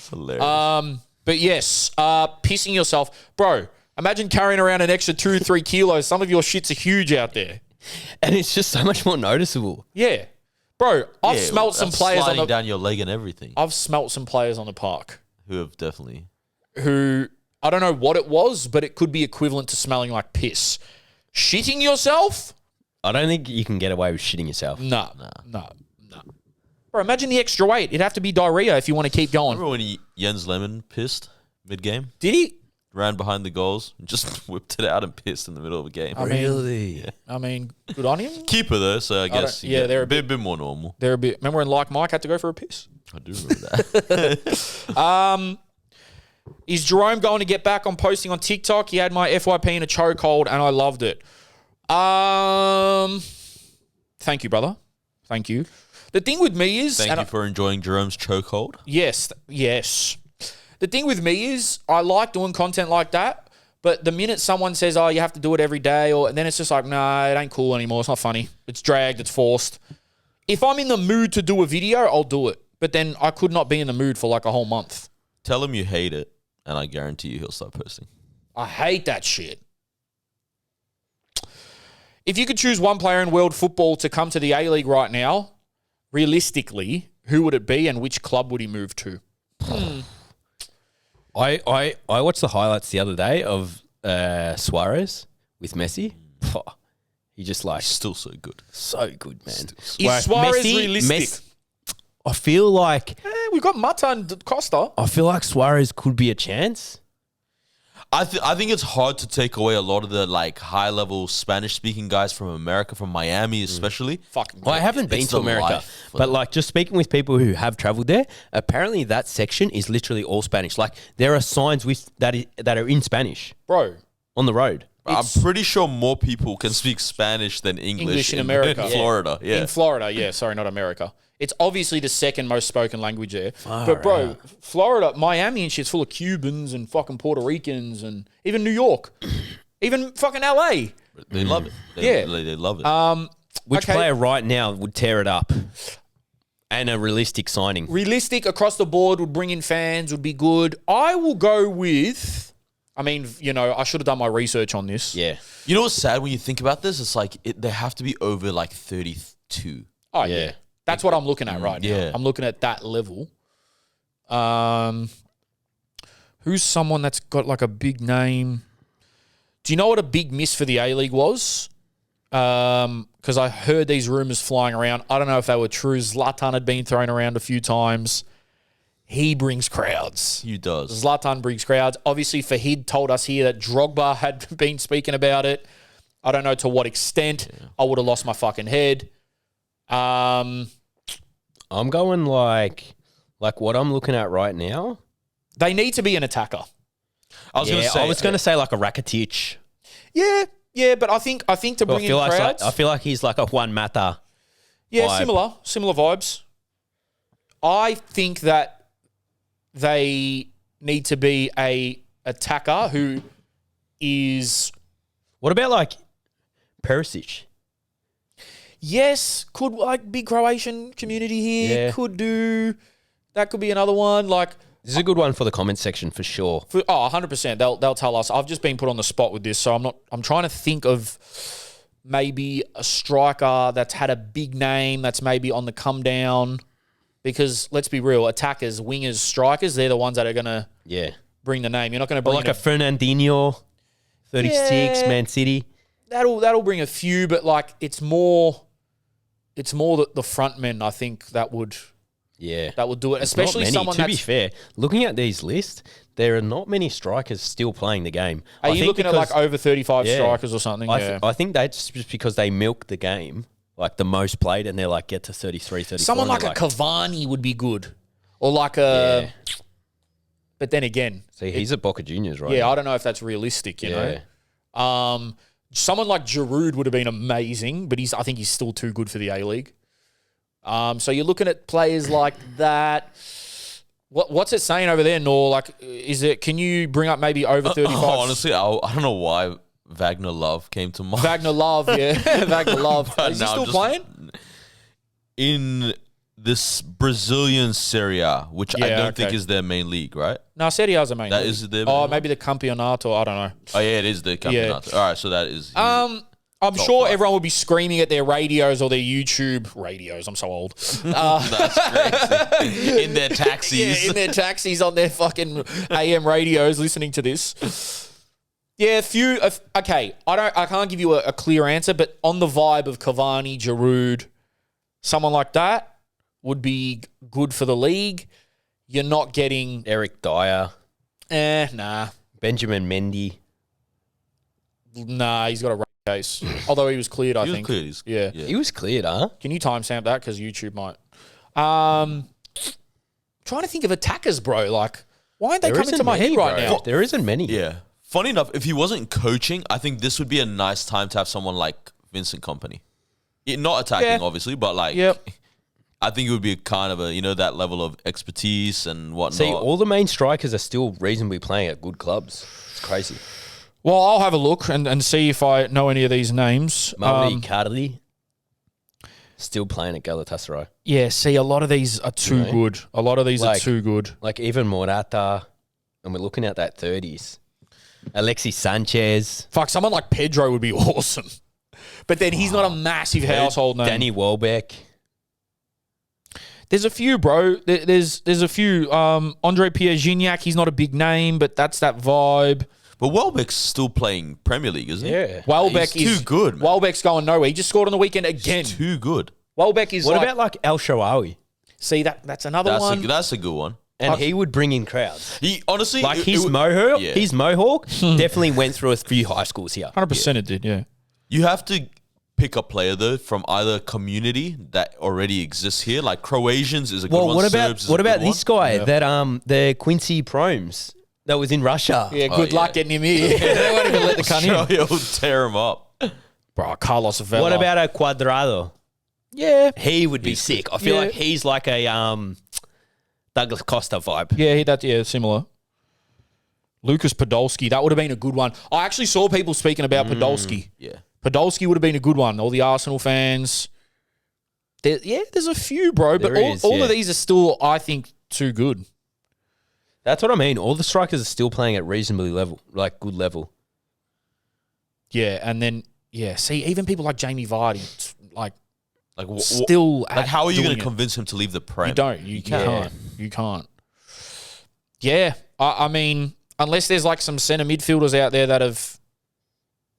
Hilarious. But yes, pissing yourself. Bro, imagine carrying around an extra 2-3 kilos. Some of your shits are huge out there. And it's just so much more noticeable. Yeah. Bro, I've smelt some players sliding down your leg and everything. I've smelt some players on the park Who have definitely. who, I don't know what it was, but it could be equivalent to smelling like piss. Shitting yourself? I don't think you can get away with shitting yourself. No. Bro, imagine the extra weight. It'd have to be diarrhea if you want to keep going. Remember when Jens Lehmann pissed mid-game? Did he? Ran behind the goals and just whipped it out and pissed in the middle of a game. Really? I mean, good on him. Keeper though, so I guess they're a bit more normal. They're a bit. Remember when Like Mike had to go for a piss? I do remember that. Is Jerome going to get back on posting on TikTok? He had my FYP in a chokehold and I loved it. Thank you, brother. Thank you. The thing with me is... Thank you for enjoying Jerome's chokehold. Yes. The thing with me is I like doing content like that, but the minute someone says, oh, you have to do it every day, and then it's just like, nah, it ain't cool anymore. It's not funny. It's dragged. It's forced. If I'm in the mood to do a video, I'll do it. But then I could not be in the mood for like a whole month. Tell him you hate it, and I guarantee you he'll start posting. I hate that shit. If you could choose one player in world football to come to the A-League right now, realistically, who would it be and which club would he move to? I watched the highlights the other day of Suarez with Messi. He just like Still so good. so good, man. Is Suarez realistic? I feel like We've got Mata and Costa. Suarez could be a chance. I think it's hard to take away a lot of the like high level Spanish speaking guys from America, from Miami especially. I haven't been to the America, life for but them. like just speaking with people who have traveled there, apparently that section is literally all Spanish. Like there are signs that are in Spanish, Bro, on the road. I'm pretty sure more people can speak Spanish than English in America. in Florida. Yeah. In Florida, yeah. Sorry, not America. It's obviously the second most spoken language there. But bro, Florida, Miami and shit's full of Cubans and fucking Puerto Ricans and even New York. Even fucking LA. They love it. Yeah. They love it. Which Okay. player right now would tear it up? And a realistic signing. Realistic across the board, would bring in fans, would be good. I will go with, I mean, you know, I should have done my research on this. Yeah. You know what's sad when you think about this? It's like they have to be over like 32. Oh, yeah. That's what I'm looking at right now. Yeah. I'm looking at that level. Who's someone that's got like a big name? Do you know what a big miss for the A-League was? Because I heard these rumors flying around. I don't know if they were true. Zlatan had been thrown around a few times. He brings crowds. He does. Zlatan brings crowds. Obviously, Fahid told us here that Drogba had been speaking about it. I don't know to what extent. I would have lost my fucking head. I'm going like what I'm looking at right now. They need to be an attacker. I was going to say like a Rakitic. Yeah, but I think to bring in crowds. I feel like he's like a Juan Mata. Yeah, vibe. similar vibes. I think that they need to be a attacker who is. What about like Perisic? Yes, could like big Croatian community here. Yeah. Could do. That could be another one. Like, This is a good one for the comment section for sure. 100%. They'll tell us. I've just been put on the spot with this, so I'm trying to think of maybe a striker that's had a big name that's maybe on the come down. Because let's be real, attackers, wingers, strikers, they're the ones that are gonna bring the name. You're not gonna bring Like a Fernandinho, 36, Yeah. Man City. that'll bring a few, but like it's more the front men. I think that would do it, especially Not many. someone To be that's. fair, looking at these lists, there are not many strikers still playing the game. Are you looking at like because- over 35 Yeah. strikers or something? I think that's just because they milk the game, like the most played, and they're like get to 33, 34. Someone and like they're a Cavani would be good, or like a. Yeah. But then again, See, he's at Boca Juniors, right? yeah, I don't know if that's realistic. You know. Someone like Giroud would have been amazing, but I think he's still too good for the A-League. So you're looking at players like that. What's it saying over there, Noor? Like, can you bring up maybe over 35? Honestly, I don't know why Wagner Love came to mind. Wagner Love, yeah. Wagner Love. Is he still playing? In this Brazilian Serie A, which I don't think is their main league, right? No, Serie A is a main league. Is their main league? Maybe the Campeonato, I don't know. Oh, yeah, it is the Campeonato. All right, so that is... I'm sure everyone will be screaming at their radios or their YouTube radios. I'm so old. That's crazy. In their taxis. Yeah, in their taxis on their fucking AM radios listening to this. Yeah, okay, I can't give you a clear answer, but on the vibe of Cavani, Giroud, someone like that would be good for the league. You're not getting... Eric Dyer. Nah. Benjamin Mendy. Nah, he's got a rape case. Although he was cleared, I think. He was cleared. Yeah. He was cleared, huh? Can you timestamp that? Because YouTube might. Trying to think of attackers, bro. Like, why aren't they coming to my head right now? There isn't many. Yeah. Funny enough, if he wasn't coaching, I think this would be a nice time to have someone like Vincent Kompany. Not attacking, obviously, but like... Yep. I think it would be kind of that level of expertise and whatnot. See, all the main strikers are still reasonably playing at good clubs. It's crazy. Well, I'll have a look and see if I know any of these names. Mauri Icardi, still playing at Galatasaray. Yeah, see, a lot of these are too good. A lot of these are too good. Like even Morata, and we're looking at that 30s. Alexis Sanchez. Fuck, someone like Pedro would be awesome. But then he's not a massive household name. Danny Welbeck. There's a few, bro. There's a few. Andre Pierre Gignac, he's not a big name, but that's that vibe. But Welbeck's still playing Premier League, isn't he? Yeah. Welbeck is too good, man. Welbeck's going nowhere. He just scored on the weekend again. He's too good. Welbeck is What about like El Shaarawy? See, that's another one. That's a good one. And he would bring in crowds. He honestly... Like his Mohawk definitely went through a few high schools here. 100% it did, yeah. You have to pick a player, though, from either community that already exists here. Like Croatians is a good one. What about this guy, that the Quincy Promes that was in Russia? Yeah, good luck getting him here. They won't even let the cunt in. Australia will tear him up. Bro, Carlos Vela. What about a Cuadrado? Yeah. He would be sick. I feel like he's like a Douglas Costa vibe. Yeah, similar. Lucas Podolski, that would have been a good one. I actually saw people speaking about Podolski. Yeah. Podolski would have been a good one. All the Arsenal fans. There's a few, bro. But all of these are still, I think, too good. That's what I mean. All the strikers are still playing at reasonably level, like good level. Yeah, and then, see, even people like Jamie Vardy, still... Like, how are you going to to convince him to leave the Prem? You don't. You can't. You can't. Yeah, I mean, unless there's like some centre midfielders out there that have...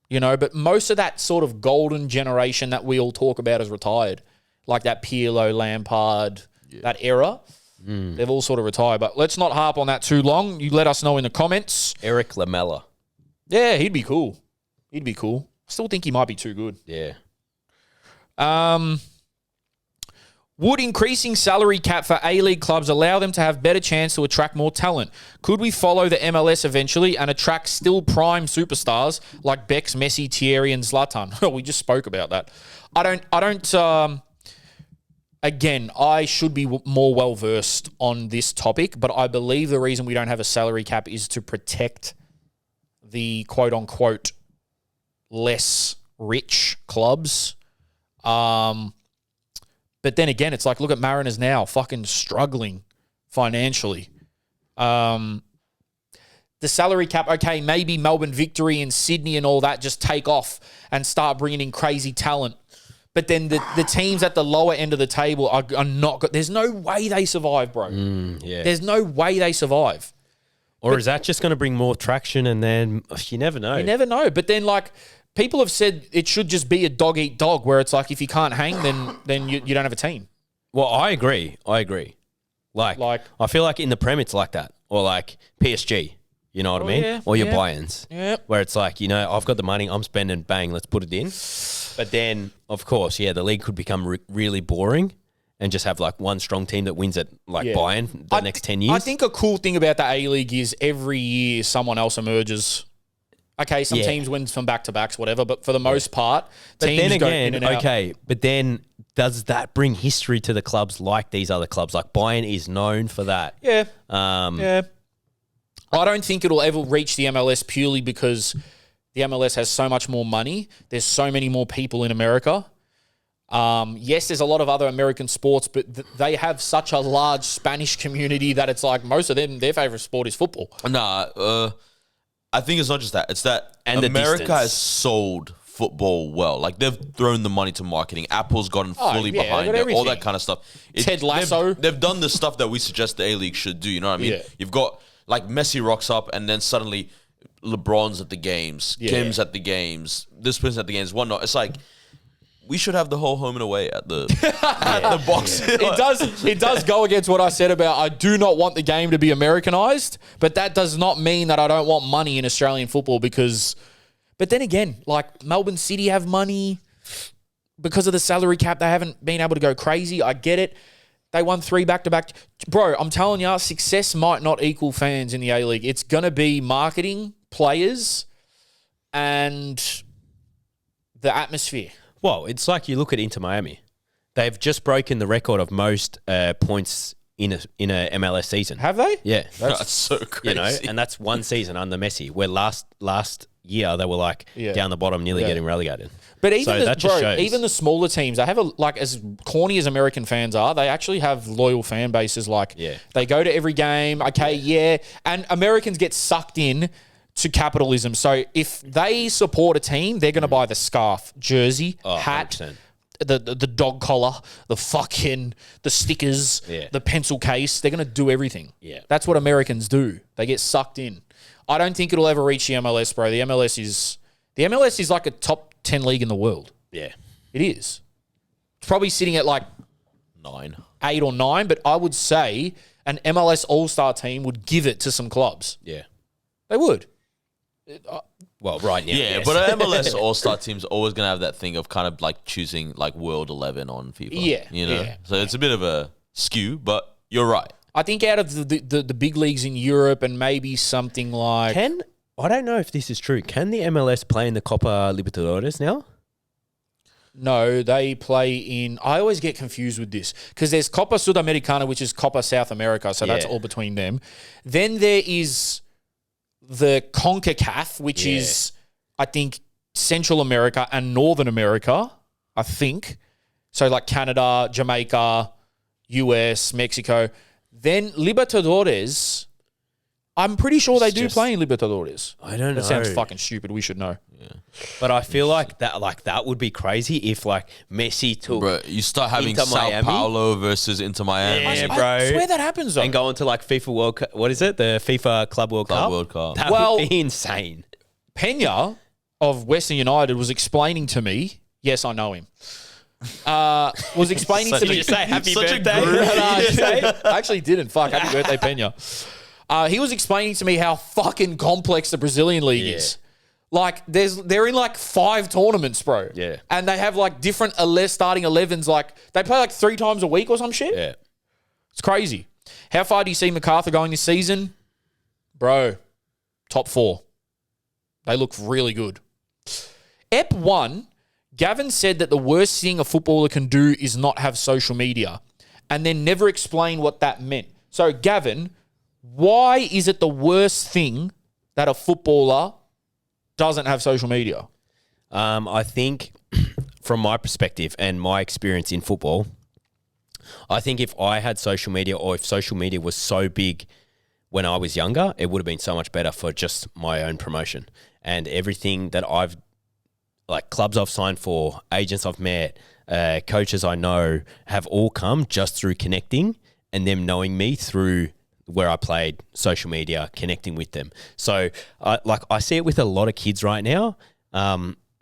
but most of that sort of golden generation that we all talk about has retired. Like that Pirlo, Lampard, that era. They've all sort of retired. But let's not harp on that too long. You let us know in the comments. Eric Lamela. Yeah, he'd be cool. Still think he might be too good. Yeah. Would increasing salary cap for A-League clubs allow them to have better chance to attract more talent? Could we follow the MLS eventually and attract still prime superstars like Bex, Messi, Thierry, and Zlatan? We just spoke about that. Again, I should be more well-versed on this topic, but I believe the reason we don't have a salary cap is to protect the quote-unquote less rich clubs. But then again, it's like, look at Mariners now, fucking struggling financially. The salary cap, okay, maybe Melbourne Victory and Sydney and all that just take off and start bringing in crazy talent. But then the teams at the lower end of the table are not good. There's no way they survive, bro. There's no way they survive. Or is that just going to bring more traction and then you never know. You never know. But then, like, people have said it should just be a dog-eat-dog where it's like if you can't hang, then you don't have a team. Well, I agree. Like, I feel like in the Prem it's like that. Or like PSG, you know what I mean? Yeah, or your Bayerns. Yep. Where it's like, I've got the money, I'm spending, bang, let's put it in. But then, of course, the league could become really boring and just have like one strong team that wins it like Bayern the next 10 years. I think a cool thing about the A-League is every year someone else emerges. Okay, some Yeah. teams win some back-to-backs, whatever, but for the most part, But teams then go again, in and out. okay, but then does that bring history to the clubs like these other clubs? Like Bayern is known for that. Yeah. Um, Yeah. I don't think it'll ever reach the MLS purely because the MLS has so much more money. There's so many more people in America. Yes, there's a lot of other American sports, but they have such a large Spanish community that it's like most of them, their favorite sport is football. Nah, I think it's not just that. It's that And the America distance. has sold football well. Like, they've thrown the money to marketing. Apple's gotten fully yeah, behind they've got it, all everything. that kind of stuff. Ted Lasso. They've done the stuff that we suggest the A-League should do, you know what I mean? Yeah. You've got, like, Messi rocks up, and then suddenly LeBron's at the games, Kim's at the games, this person's at the games, whatnot. It's like, we should have the whole home and away at the at the box. It does go against what I said about I do not want the game to be Americanized, but that does not mean that I don't want money in Australian football because but then again, like Melbourne City have money because of the salary cap, they haven't been able to go crazy. I get it. They won 3 back-to-back. Bro, I'm telling you, success might not equal fans in the A-League. It's going to be marketing, players, and the atmosphere. Well, it's like you look at Inter Miami. They've just broken the record of most points in a MLS season. Have they? Yeah. That's so crazy. You know, and that's one season under Messi, where last year they were like down the bottom, nearly getting relegated. But even So that just shows. even the smaller teams, they have as corny as American fans are, they actually have loyal fan bases. Like they go to every game. Okay, and Americans get sucked in to capitalism. So if they support a team, they're going to buy the scarf, jersey, hat, 100%. the dog collar, the stickers, the pencil case. They're going to do everything. Yeah. That's what Americans do. They get sucked in. I don't think it'll ever reach the MLS, bro. The MLS is like a top 10 league in the world. Yeah. It is. It's probably sitting at like 9. 8 or 9, but I would say an MLS All-Star team would give it to some clubs. Yeah. They would. Well, right now. Yeah, yes. but an MLS All-Star team's always going to have that thing of kind of like choosing like World 11 on FIFA. Yeah, You know? yeah. So it's a bit of a skew, but you're right. I think out of the big leagues in Europe and maybe something like... I don't know if this is true. Can the MLS play in the Copa Libertadores now? No, they play in... I always get confused with this because there's Copa Sudamericana, which is Copa South America, so that's all between them. Then there is the CONCACAF, which is, I think, Central America and Northern America, I think. So like Canada, Jamaica, US, Mexico. Then Libertadores... I'm pretty sure they do play in Libertadores. I don't know. That sounds fucking stupid. We should know. But I feel like that would be crazy if like Messi took Bro, you start having Inter Sao Miami? Paulo versus Inter Miami. Yeah, I bro. swear that happens, though. and go into like FIFA World Cup. What is it? The FIFA Club World Club Cup? World Cup. That Well- would be insane. Pena of Western United was explaining to me, yes, I know him, was explaining to Did me. you say happy Such a birthday? guru. No, I actually didn't. Fuck, happy birthday, Pena. He was explaining to me how fucking complex the Brazilian league is. Like, they're in like 5 tournaments, bro. Yeah. And they have like different starting 11s. Like, they play like 3 times a week or some shit. Yeah. It's crazy. How far do you see MacArthur going this season? Bro, top 4. They look really good. Ep 1, Gavin said that the worst thing a footballer can do is not have social media and then never explain what that meant. So, Gavin, why is it the worst thing that a footballer doesn't have social media? I think from my perspective and my experience in football, I think if I had social media or if social media was so big when I was younger, it would have been so much better for just my own promotion. And everything that like clubs I've signed for, agents I've met, coaches I know have all come just through connecting and them knowing me through where I played, social media, connecting with them. So I see it with a lot of kids right now.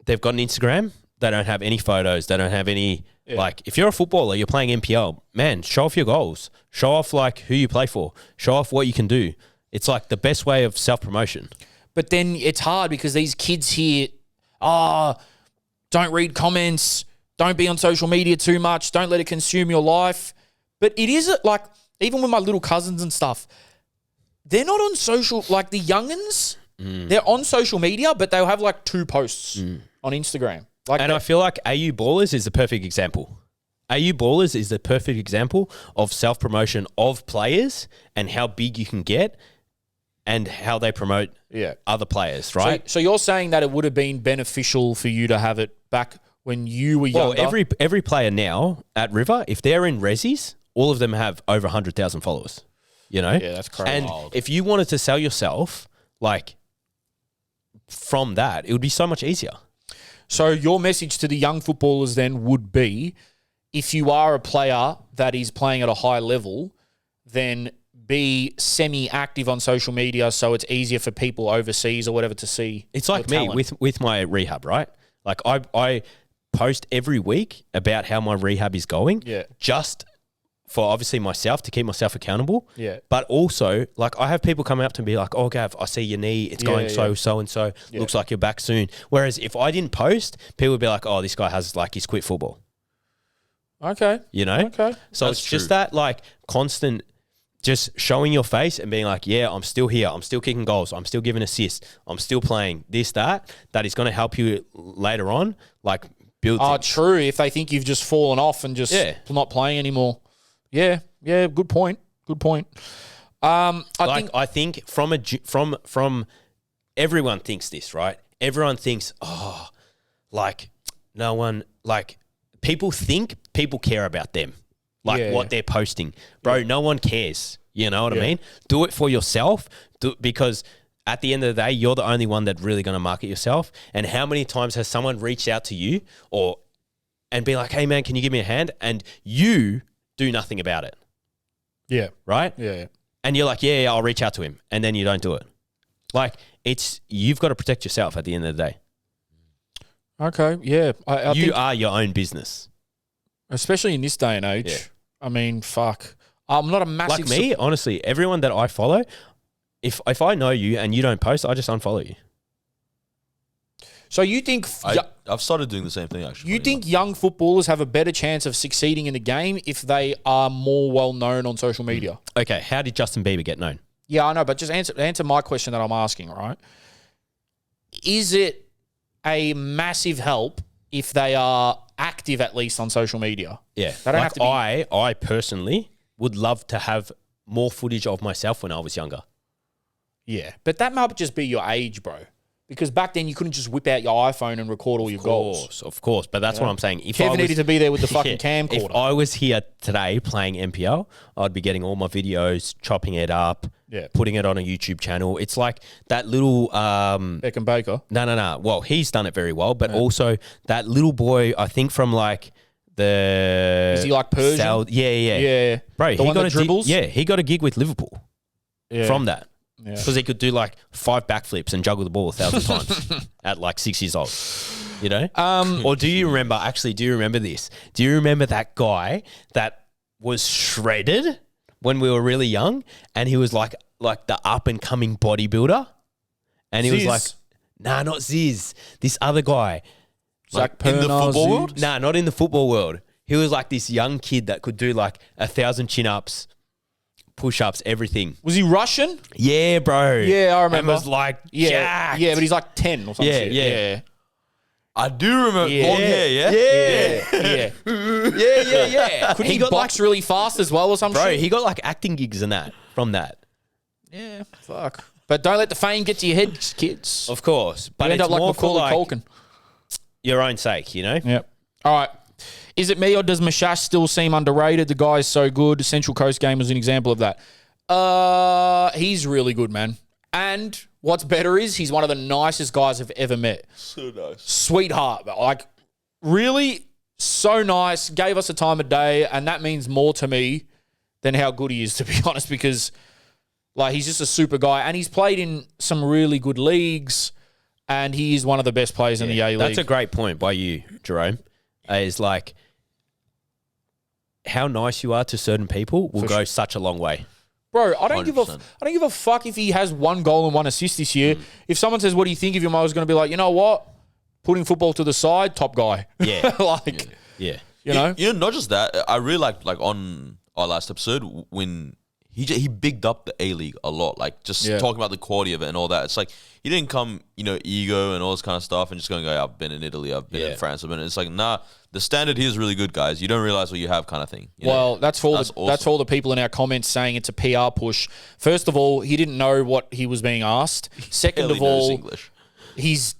They've got an Instagram. They don't have any photos. They don't have any, like, if you're a footballer, you're playing NPL, man, show off your goals. Show off, like, who you play for. Show off what you can do. It's, like, the best way of self-promotion. But then it's hard because these kids here, don't read comments, don't be on social media too much, don't let it consume your life. But it is even with my little cousins and stuff, they're not on social, like the youngins, They're on social media, but they'll have like 2 posts on Instagram. Like, And I feel like AU Ballers is the perfect example. AU Ballers is the perfect example of self-promotion of players and how big you can get and how they promote other players, right? So you're saying that it would have been beneficial for you to have it back when you were younger? Well, every player now at River, if they're in Resis, all of them have over 100,000 followers, you know? Yeah, that's crazy. And if you wanted to sell yourself, like, from that, it would be so much easier. So your message to the young footballers then would be, if you are a player that is playing at a high level, then be semi-active on social media so it's easier for people overseas or whatever to see. It's like your me talent. with my rehab, right? Like I post every week about how my rehab is going. Yeah. Just for obviously myself, to keep myself accountable. Yeah. But also, like, I have people come up to me like, "Oh, Gav, I see your knee. It's going so and so. Looks like you're back soon." Whereas if I didn't post, people would be like, "Oh, this guy has, like, he's quit football." Okay. You know? Okay. So That's it's just true. that, like, constant just showing your face and being like, yeah, I'm still here. I'm still kicking goals. I'm still giving assists. I'm still playing this, that is going to help you later on, like, build things. True. If they think you've just fallen off and just not playing anymore. Yeah. Yeah. Good point. Good point. I think from everyone thinks this, right? Everyone thinks, like, no one, like, people think people care about them, like what they're posting. Bro, no one cares. You know what I mean? Do it for yourself, because at the end of the day, you're the only one that's really going to market yourself. And how many times has someone reached out to you and be like, hey, man, can you give me a hand? And you do nothing about it. Yeah. Right? Yeah. And you're like, yeah, I'll reach out to him. And then you don't do it. Like, you've got to protect yourself at the end of the day. Okay. Yeah. I You think, are your own business. especially in this day and age. Yeah. I mean, fuck. I'm not a massive... Like me, honestly, everyone that I follow, if I know you and you don't post, I just unfollow you. So you think... I've started doing the same thing, actually. You think young footballers have a better chance of succeeding in the game if they are more well-known on social media? Okay, how did Justin Bieber get known? Yeah, I know, but just answer my question that I'm asking, right? Is it a massive help if they are active at least on social media? Yeah. They don't like have to be... I personally would love to have more footage of myself when I was younger. Yeah, but that might just be your age, bro. Because back then you couldn't just whip out your iPhone and record all your goals. Of course. But that's what I'm saying. If Kevin I was, needed to be there with the fucking camcorder. If I was here today playing MPL, I'd be getting all my videos, chopping it up, putting it on a YouTube channel. It's like that little... Beckham Baker. No. Well, he's done it very well, but also that little boy, I think from like the... Is he like Persian? Yeah. Bro, The one that dribbles? He got a gig with Liverpool from that. Yeah. Because he could do like 5 backflips and juggle the ball 1,000 times at like 6 years old. You know? Or do you remember this? Do you remember that guy that was shredded when we were really young and he was like the up and coming bodybuilder? And he was like, nah, not Ziz. This other guy. Zach in the football world? Nah, not in the football world. He was like this young kid that could do like 1,000 chin-ups, push-ups, everything. Was he Russian? Yeah, bro. Yeah, I remember. And was like, jacked. Yeah, but he's like 10 or something. Yeah. I do remember. Yeah. Long hair, Yeah. Yeah. Couldn't he box really fast as well or something? Bro, he got like acting gigs and that from that. Yeah, fuck. But don't let the fame get to your head, kids. Of course. But You end it's up like more for Macaulay like Culkin. your own sake, you know? Yep. All right. Is it me or does Mashash still seem underrated? The guy is so good. Central Coast game was an example of that. He's really good, man. And what's better is he's one of the nicest guys I've ever met. So nice. Sweetheart. Like, really so nice. Gave us a time of day. And that means more to me than how good he is, to be honest, because, like, he's just a super guy. And he's played in some really good leagues. And he is one of the best players in the A-League. That's a great point by you, Jerome. Is like how nice you are to certain people will go such a long way. Bro, I don't give a fuck if he has 1 goal and 1 assist this year. If someone says, "What do you think of him?" I was going to be like, you know what? Putting football to the side, top guy. Yeah. You know? You know, not just that. I really liked, like, on our last episode when he bigged up the A-League a lot. Like, just talking about the quality of it and all that. It's like, he didn't come, ego and all this kind of stuff and just going, I've been in Italy, I've been in France, it's like, nah, the standard here is really good, guys. You don't realize what you have kind of thing. That's for all the people in our comments saying it's a PR push. First of all, he didn't know what he was being asked. Second of all, English. his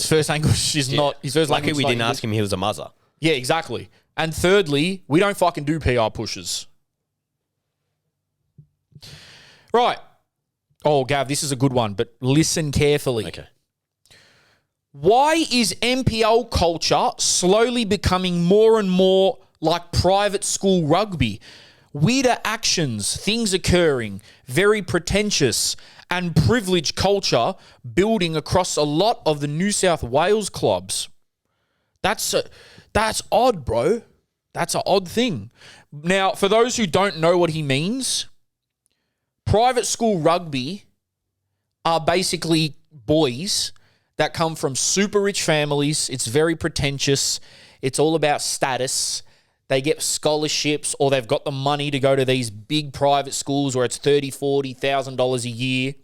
first English is not his first Lucky language. we didn't ask him he was a muzzer. Yeah, exactly. And thirdly, we don't fucking do PR pushes. Right. Oh, Gav, this is a good one, but listen carefully. Okay. Why is NPL culture slowly becoming more and more like private school rugby? Weirder actions, things occurring, very pretentious, and privileged culture building across a lot of the New South Wales clubs. That's odd, bro. That's an odd thing. Now, for those who don't know what he means, private school rugby are basically boys that come from super rich families. It's very pretentious. It's all about status. They get scholarships or they've got the money to go to these big private schools where it's $30,000, $40,000 a year.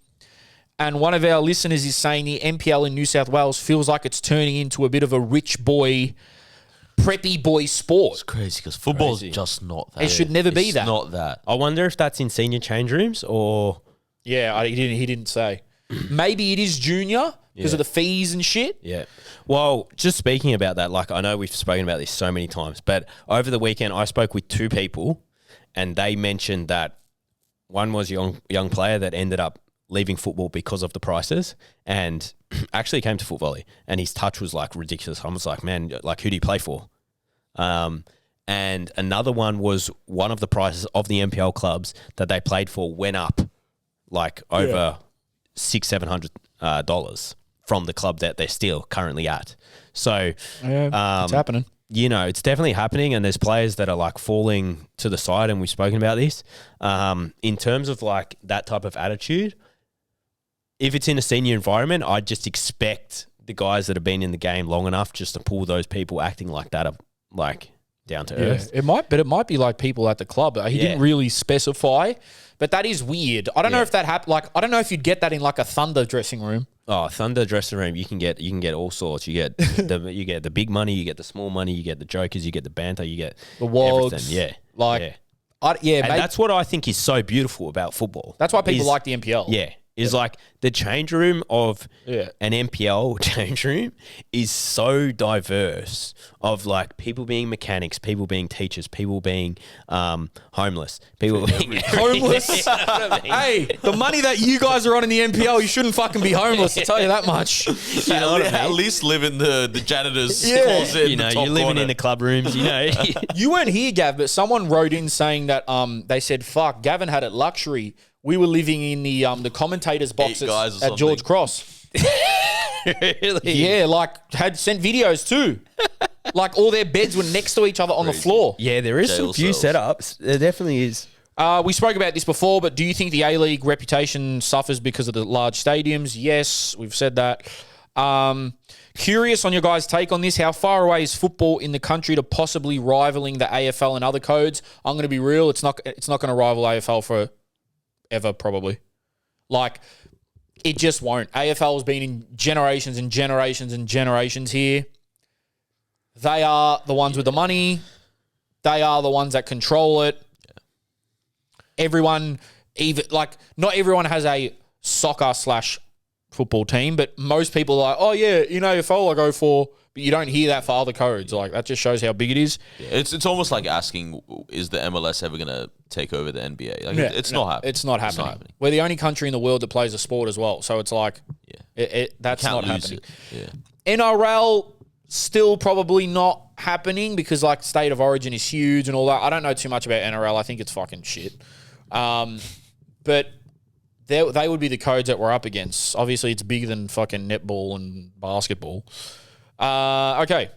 And one of our listeners is saying the NPL in New South Wales feels like it's turning into a bit of a rich boy, preppy boy sport. It's crazy because football's just not that. It should never be that. It's not that. I wonder if that's in senior change rooms or... Yeah, he didn't say. Maybe it is junior because of the fees and shit. Yeah. Well, just speaking about that, like I know we've spoken about this so many times, but over the weekend I spoke with two people and they mentioned that one was a young player that ended up leaving football because of the prices and actually came to foot volley and his touch was like ridiculous. I was like, man, like who do you play for? And another one was one of the prices of the NPL clubs that they played for went up like over $600-700 from the club that they're still currently at. So it's happening. It's definitely happening, and there's players that are like falling to the side, and we've spoken about this. In terms of like that type of attitude, if it's in a senior environment, I just expect the guys that have been in the game long enough just to pull those people acting like that, like down to earth. It might be like people at the club. He didn't really specify, but that is weird. I don't know if that happened. Like, I don't know if you'd get that in like a Thunder dressing room. Oh, Thunder dressing room, you can get all sorts. You get the big money, you get the small money, you get the jokers, you get the banter, you get the wogs. Everything. And that's what I think is so beautiful about football. That's why people like the NPL. Yeah. Is like the change room of an NPL change room is so diverse of like people being mechanics, people being teachers, people being homeless, people being homeless. Hey, the money that you guys are on in the NPL, you shouldn't fucking be homeless. I'll tell you that much. You know what I mean? At least live in the janitor's closet. You're living corner. in the club rooms. You weren't here, Gav, but someone wrote in saying that they said, "Fuck, Gavin had it luxury." We were living in the commentators' box at George Cross. Really? Yeah, like had sent videos too. Like all their beds were next to each other on the floor. Yeah, there is some few setups. There definitely is. We spoke about this before, but do you think the A-League reputation suffers because of the large stadiums? Yes, we've said that. Curious on your guys' take on this. How far away is football in the country to possibly rivaling the AFL and other codes? I'm going to be real. It's not going to rival AFL for ever, probably. Like, it just won't. AFL has been in generations and generations and generations here. They are the ones with the money. They are the ones that control it. Everyone, not everyone has a soccer/football team, but most people are like, oh yeah, in AFL I go for, but you don't hear that for other codes. Like, that just shows how big it is. Yeah, it's almost like asking, is the MLS ever going to take over the NBA? Like, it's not happening. It's not happening. We're the only country in the world that plays a sport as well. So it's like, that's not happening. NRL, still probably not happening because like state of origin is huge and all that. I don't know too much about NRL. I think it's fucking shit. But they would be the codes that we're up against. Obviously, it's bigger than fucking netball and basketball. Okay.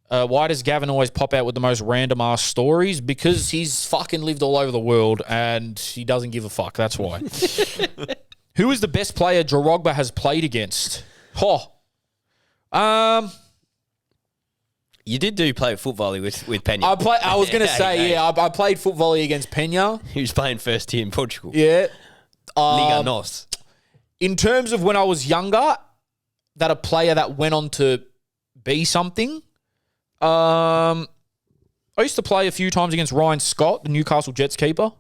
Why does Gavin always pop out with the most random ass stories? Because he's fucking lived all over the world and he doesn't give a fuck. That's why. Who is the best player Drogba has played against? You did play foot volley with Pena. I was going to say, I played foot volley against Pena. He was playing first tier in Portugal. Yeah. Liga Nos. In terms of when I was younger, that a player that went on to be something, I used to play a few times against Ryan Scott, the Newcastle Jets keeper.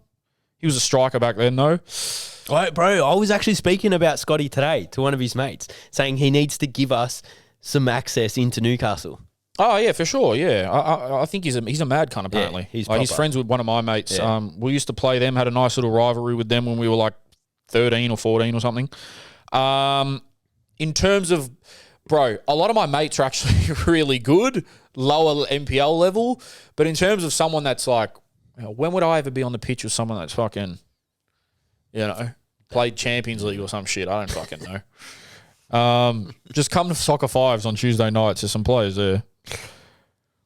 He was a striker back then, though. Right, bro, I was actually speaking about Scotty today to one of his mates, saying he needs to give us some access into Newcastle. Oh, yeah, for sure, yeah. I think he's a mad cunt, apparently. Yeah, he's he's proper. friends with one of my mates. Yeah. We used to play them, had a nice little rivalry with them when we were like 13 or 14 or something. In terms of, bro, a lot of my mates are actually really good, lower NPL level, but in terms of someone that's like, when would I ever be on the pitch with someone that's fucking, played Champions League or some shit? I don't fucking know. Just come to Soccer Fives on Tuesday nights. There's some players there.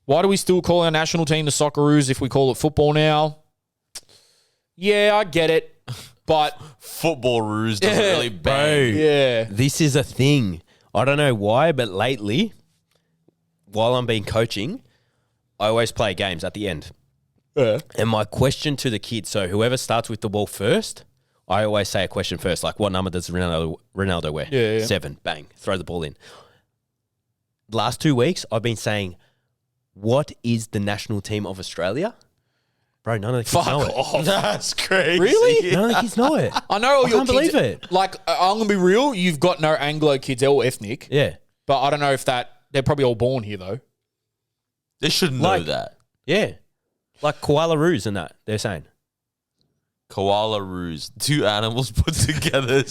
Why do we still call our national team the Socceroos if we call it football now? Yeah, I get it, but Football ruse doesn't really bang. yeah. This is a thing. I don't know why, but lately, while I'm been coaching, I always play games at the end. Yeah. And my question to the kids, so whoever starts with the ball first, I always say a question first, like what number does Ronaldo wear? Yeah. 7, bang, throw the ball in. Last 2 weeks, I've been saying, what is the national team of Australia? Bro, none of the kids know it. off. That's crazy. Really? None of the kids know it. I know all I your can't kids. believe it. Like, I'm going to be real. You've got no Anglo kids. They're all ethnic. Yeah. But I don't know if they're probably all born here, though. They should know that. Yeah. Like koala roos and that, they're saying. Koala ruse. 2 animals put together.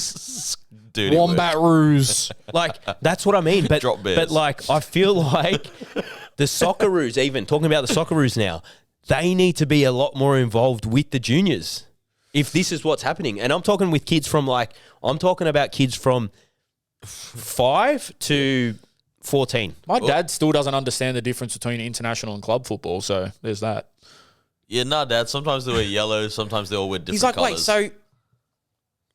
Dirty Wombat Roos. Like, that's what I mean. But, Drop bears. but like, I feel like the Socceroos, even talking about the Socceroos now, they need to be a lot more involved with the juniors if this is what's happening. And I'm talking with kids from I'm talking about kids from 5 to 14. My dad still doesn't understand the difference between international and club football, so there's that. Yeah, nah, Dad. Sometimes they wear yellow. Sometimes they all wear different He's like, colours. wait, so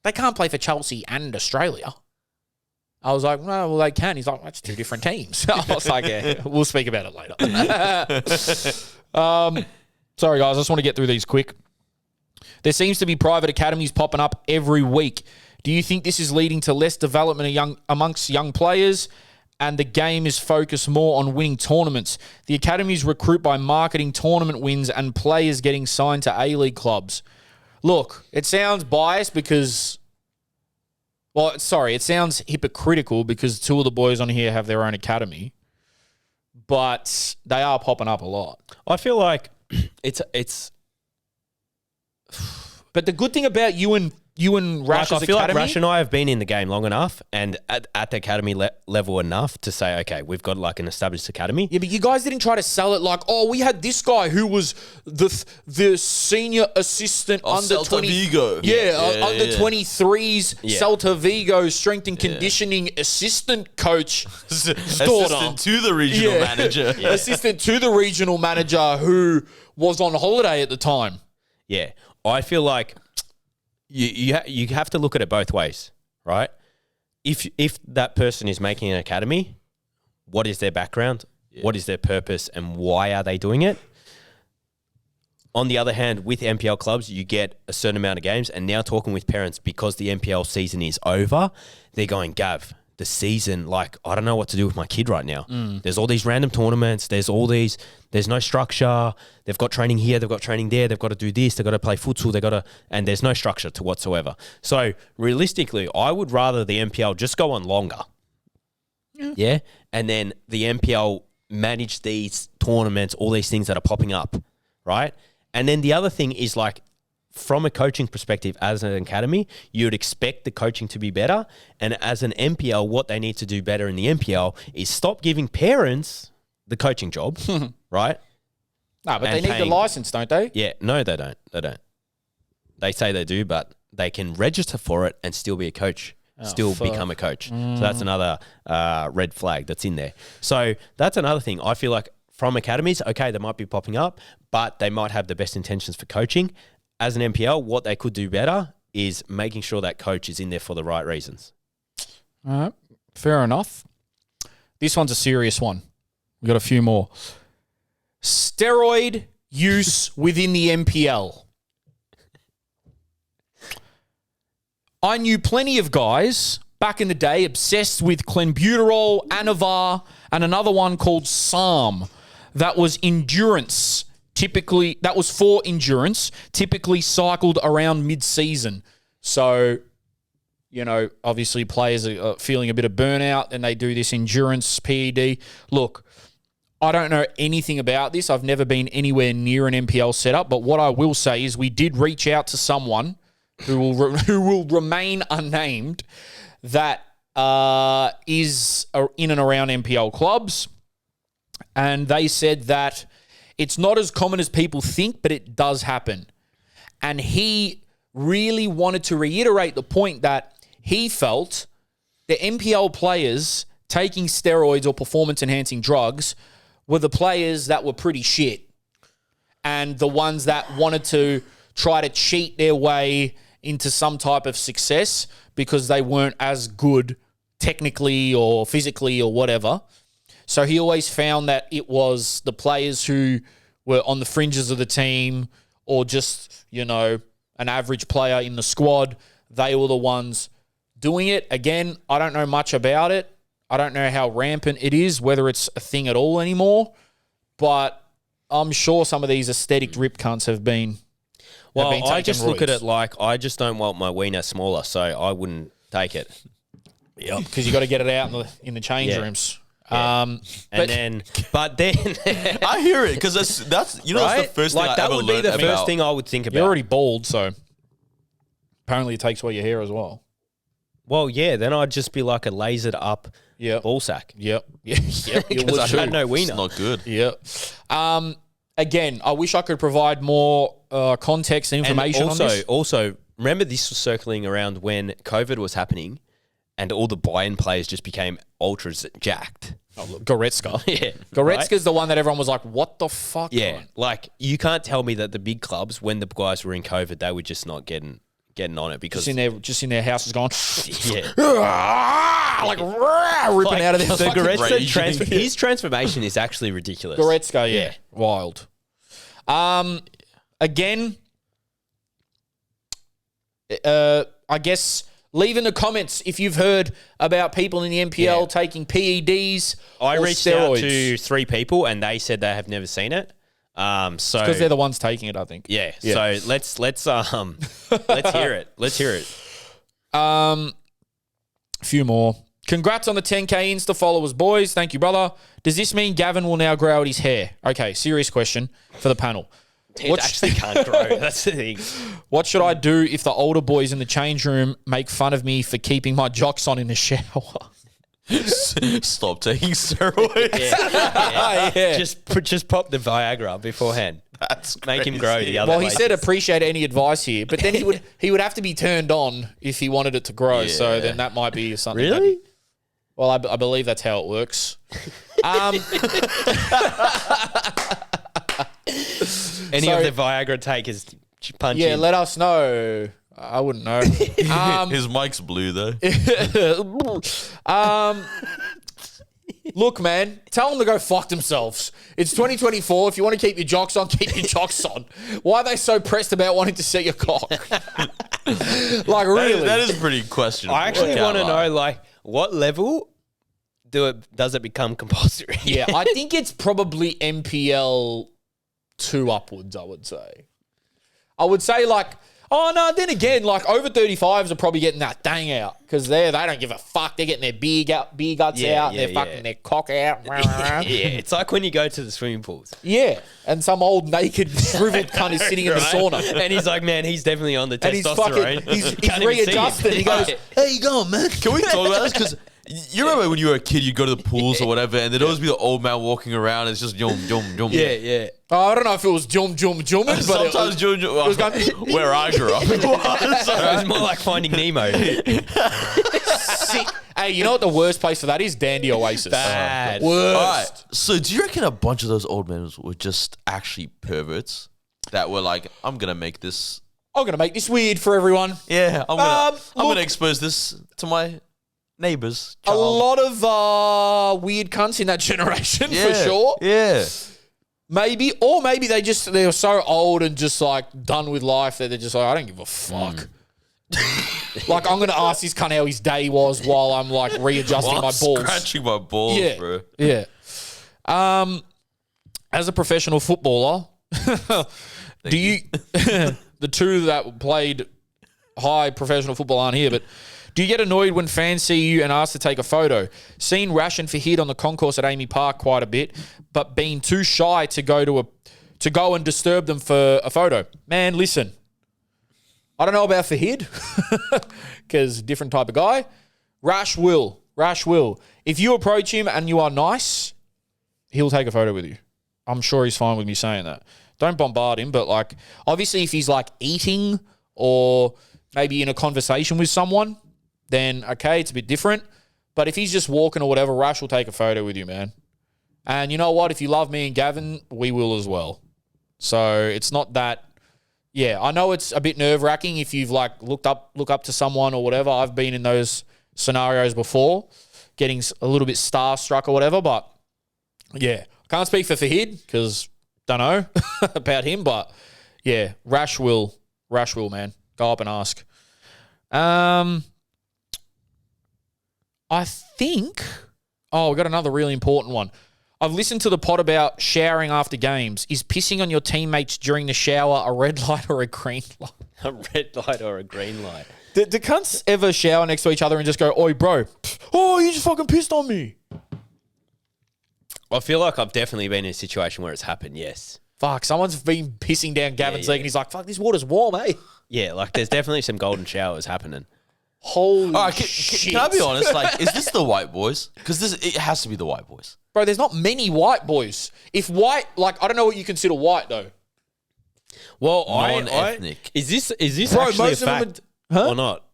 they can't play for Chelsea and Australia? I was like, no, well, they can. He's like, that's 2 different teams. I was like, yeah, we'll speak about it later. Sorry, guys, I just want to get through these quick. There seems to be private academies popping up every week. Do you think this is leading to less development amongst young players and the game is focused more on winning tournaments? The academies recruit by marketing tournament wins and players getting signed to A-League clubs. Look, it sounds biased because... Well, sorry, it sounds hypocritical because 2 of the boys on here have their own academy, but they are popping up a lot. I feel like it's But the good thing about you and Rash's I feel academy, like Rash and I have been in the game long enough and at the academy level enough to say, okay, we've got like an established academy. yeah, but you guys didn't try to sell it like, oh, we had this guy who was the senior assistant under Celta 20, Vigo. under 23s, Yeah. Celta Vigo strength and conditioning assistant coach, Assistant to the regional manager. assistant to the regional manager who was on holiday at the time. Yeah. I feel like you have to look at it both ways, right? If that person is making an academy, what is their background? Yeah. What is their purpose and why are they doing it? On the other hand, with NPL clubs, you get a certain amount of games, and now talking with parents because the NPL season is over, they're going, Gav, the season, like, I don't know what to do with my kid right now. There's all these random tournaments. There's no structure. They've got training here. They've got training there. They've got to do this. They've got to play futsal. And there's no structure to whatsoever. So realistically, I would rather the NPL just go on longer. Yeah. And then the NPL manage these tournaments, all these things that are popping up. Right. And then the other thing is like, from a coaching perspective, as an academy, you'd expect the coaching to be better. And as an NPL, what they need to do better in the NPL is stop giving parents the coaching job, right? No, but they And need the paying- license, don't they? Yeah, no, they don't. They say they do, but they can register for it and still be a coach, become a coach. So that's another red flag that's in there. So that's another thing. I feel like from academies, okay, they might be popping up, but they might have the best intentions for coaching. As an NPL, what they could do better is making sure that coach is in there for the right reasons. All right, fair enough. This one's a serious one. We've got a few more. Steroid use within the NPL. I knew plenty of guys back in the day obsessed with clenbuterol, Anavar, and another one called SARM that was endurance. Typically, that was for endurance, typically cycled around mid-season. So, obviously players are feeling a bit of burnout and they do this endurance PED. Look, I don't know anything about this. I've never been anywhere near an NPL setup, but what I will say is we did reach out to someone who will remain unnamed that is in and around NPL clubs, and they said that it's not as common as people think, but it does happen. And he really wanted to reiterate the point that he felt the NPL players taking steroids or performance-enhancing drugs were the players that were pretty shit and the ones that wanted to try to cheat their way into some type of success because they weren't as good technically or physically or whatever. So he always found that it was the players who were on the fringes of the team or just, an average player in the squad. They were the ones doing it. Again, I don't know much about it. I don't know how rampant it is, whether it's a thing at all anymore. But I'm sure some of these aesthetic rip cunts have been. Well, I just look at it like I just don't want my wiener smaller, so I wouldn't take it. Yep, because you got to get it out in the change rooms. Yeah. But then I hear it because that's right? that's the first thing I that ever would be learned the about. first thing I would think about. You're already bald, so apparently it takes away your hair as well. Well, yeah, then I'd just be like a lasered up ball sack. Yep. Yep. Because I had no It's wiener. not good. Yep. Again, I wish I could provide more context and information on this. Also, remember this was circling around when COVID was happening and all the buy-in players just became ultras jacked. Oh, look, Goretzka. Yeah. Goretzka's the one that everyone was like, what the fuck? Yeah. man? Like, you can't tell me that the big clubs, when the guys were in COVID, they were just not getting on it because... Just in their houses going... Yeah. ripping out of their The fucking Goretzka his transformation is actually ridiculous. Goretzka, yeah. Wild. Again, I guess leave in the comments if you've heard about people in the NPL taking PEDs I or reached steroids. out to 3 people and they said they have never seen it. So because they're the ones taking it, I think. yeah. So let's hear it. Let's hear it. A few more. Congrats on the 10K Insta followers, boys. Thank you, brother. Does this mean Gavin will now grow out his hair? Okay, serious question for the panel. It actually can't grow. That's the thing. What should I do if the older boys in the change room make fun of me for keeping my jocks on in the shower? Stop taking steroids. Yeah. Just pop the Viagra beforehand. That's Make him crazy. grow the other Well, he places. said appreciate any advice here, but then he would have to be turned on if he wanted it to grow. So then that might be something. Really? Well, I believe that's how it works. Any So- of the Viagra takers punch Yeah, in. let us know. I wouldn't know. His mic's blue though. Look, man, tell them to go fuck themselves. It's 2024. If you want to keep your jocks on, keep your jocks on. Why are they so pressed about wanting to see your cock? Like, really? That is pretty questionable. I actually Can't want to lie. know, like, what level does it become compulsory? Yeah, I think it's probably MPL 2 upwards, I would say. I would say, like, oh, no, then again, like, over 35s are probably getting that dang out because they don't give a fuck. They're getting their beer guts out. They're fucking their cock out. Yeah, it's like when you go to the swimming pools. Yeah, and some old naked shriveled cunt is sitting in the Right? sauna. And he's like, man, he's definitely on the And he's testosterone. fucking, he's Can't even see him. readjusted. He goes, Hey, you going, man? Can we talk about this? Because you remember when you were a kid, you'd go to the pools or whatever, and there'd always be the old man walking around. And it's just yum, yum, yum. Yeah. oh, I don't know if it was jum, but Sometimes it was going, where I grew up, it was. So it was more like Finding Nemo. sick. Hey, you know what the worst place for that is? Dandy Oasis. Bad. Worst. All right. So, do you reckon a bunch of those old men were just actually perverts that were like, "I'm gonna make this. I'm going to make this weird for everyone. Yeah, I'm look- gonna expose this to my neighbors." A lot of weird cunts in that generation, for sure. Yeah. Maybe they're so old and just like done with life that they're just like, I don't give a fuck. Like, I'm going to ask this cunt how his day was while I'm like readjusting my balls. Scratching my balls, bro. Yeah. As a professional footballer, do you the two that played high professional football aren't here, but do you get annoyed when fans see you and ask to take a photo? Seen Rash and Fahid on the concourse at Amy Park quite a bit, but being too shy to go and disturb them for a photo. Man, listen. I don't know about Fahid because different type of guy. Rash will. If you approach him and you are nice, he'll take a photo with you. I'm sure he's fine with me saying that. Don't bombard him, but like, obviously if he's like eating or maybe in a conversation with someone, then okay, it's a bit different. But if he's just walking or whatever, Rash will take a photo with you, man. And you know what? If you love me and Gavin, we will as well. So it's not that. Yeah, I know it's a bit nerve-wracking if you've like look up to someone or whatever. I've been in those scenarios before, getting a little bit starstruck or whatever. But yeah, can't speak for Fahid because don't know about him. But yeah, Rash will, man. Go up and ask. I think. Oh, we got another really important one. I've listened to the pod about showering after games. Is pissing on your teammates during the shower a red light or a green light? A red light or a green light? Do cunts ever shower next to each other and just go, oi, bro, oh, you just fucking pissed on me? I feel like I've definitely been in a situation where it's happened, yes. Fuck, someone's been pissing down Gavin's leg and he's like, fuck, this water's warm, eh? Yeah, like there's definitely some golden showers happening. Holy shit. Can I be honest? Like, is this the white boys? Because it has to be the white boys. Bro, there's not many white boys. If white, like, I don't know what you consider white, though. Well, non-ethnic. Is this Bro, actually a most of them fact or not?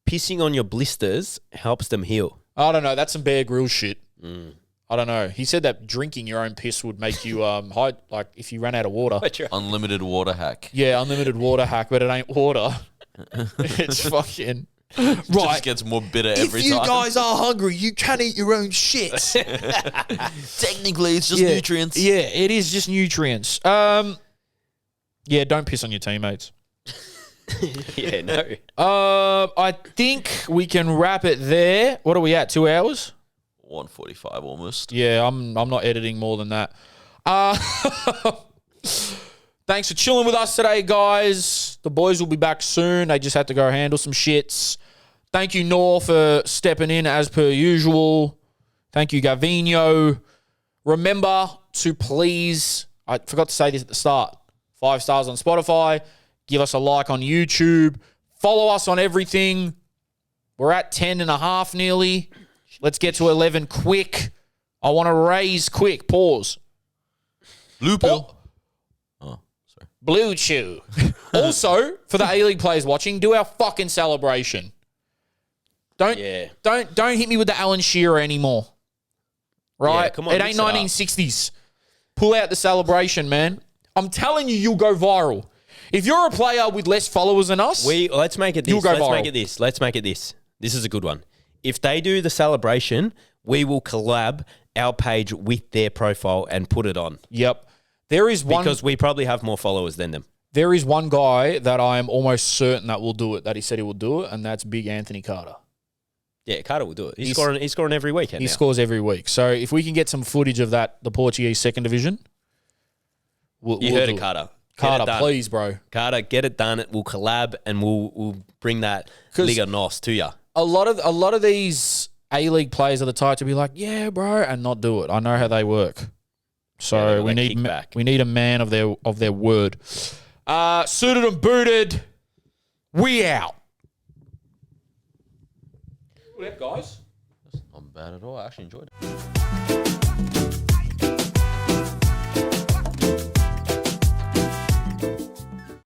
Pissing on your blisters helps them heal. I don't know. That's some Bear Grylls shit. I don't know. He said that drinking your own piss would make you hide, like if you ran out of water. Unlimited water hack. Yeah, unlimited water hack, but it ain't water. It's fucking right. It just gets more bitter every time. If you guys are hungry, you can eat your own shit. Technically, it's just nutrients. Yeah, it is just nutrients. Yeah, don't piss on your teammates. Yeah, no. I think we can wrap it there. What are we at? 2 hours? 1:45 almost. Yeah, I'm not editing more than that. Thanks for chilling with us today, guys. The boys will be back soon. They just had to go handle some shits. Thank you, Noor, for stepping in as per usual. Thank you, Gavino. Remember to please, I forgot to say this at the start, 5 stars on Spotify. Give us a like on YouTube. Follow us on everything. We're at 10.5 nearly. Let's get to 11 quick. I want to raise quick. Pause. Blue pill. Blue Chew. Also, for the A-League players watching, do our fucking celebration. Don't hit me with the Alan Shearer anymore. Right? Yeah, come on, it ain't 1960s. Pull out the celebration, man. I'm telling you, you'll go viral. If you're a player with less followers than us, let's make it this. You'll go viral. Let's make it this. This is a good one. If they do the celebration, we will collab our page with their profile and put it on. Yep. There is one because we probably have more followers than them. There is one guy that I am almost certain that will do it, that he said he will do it, and that's Big Anthony Carter. Yeah, Carter will do it. He's scoring every weekend. He scores every week. So if we can get some footage of that, the Portuguese second division, we'll heard do it, Carter. Carter, please, bro. Carter, get it done. We'll collab and we'll bring that Liga NOS to you. A lot of these A-League players are the type to be like, yeah, bro, and not do it. I know how they work. So we need a man of their word. Suited and booted. We out. What up, guys? That's not bad at all. I actually enjoyed it.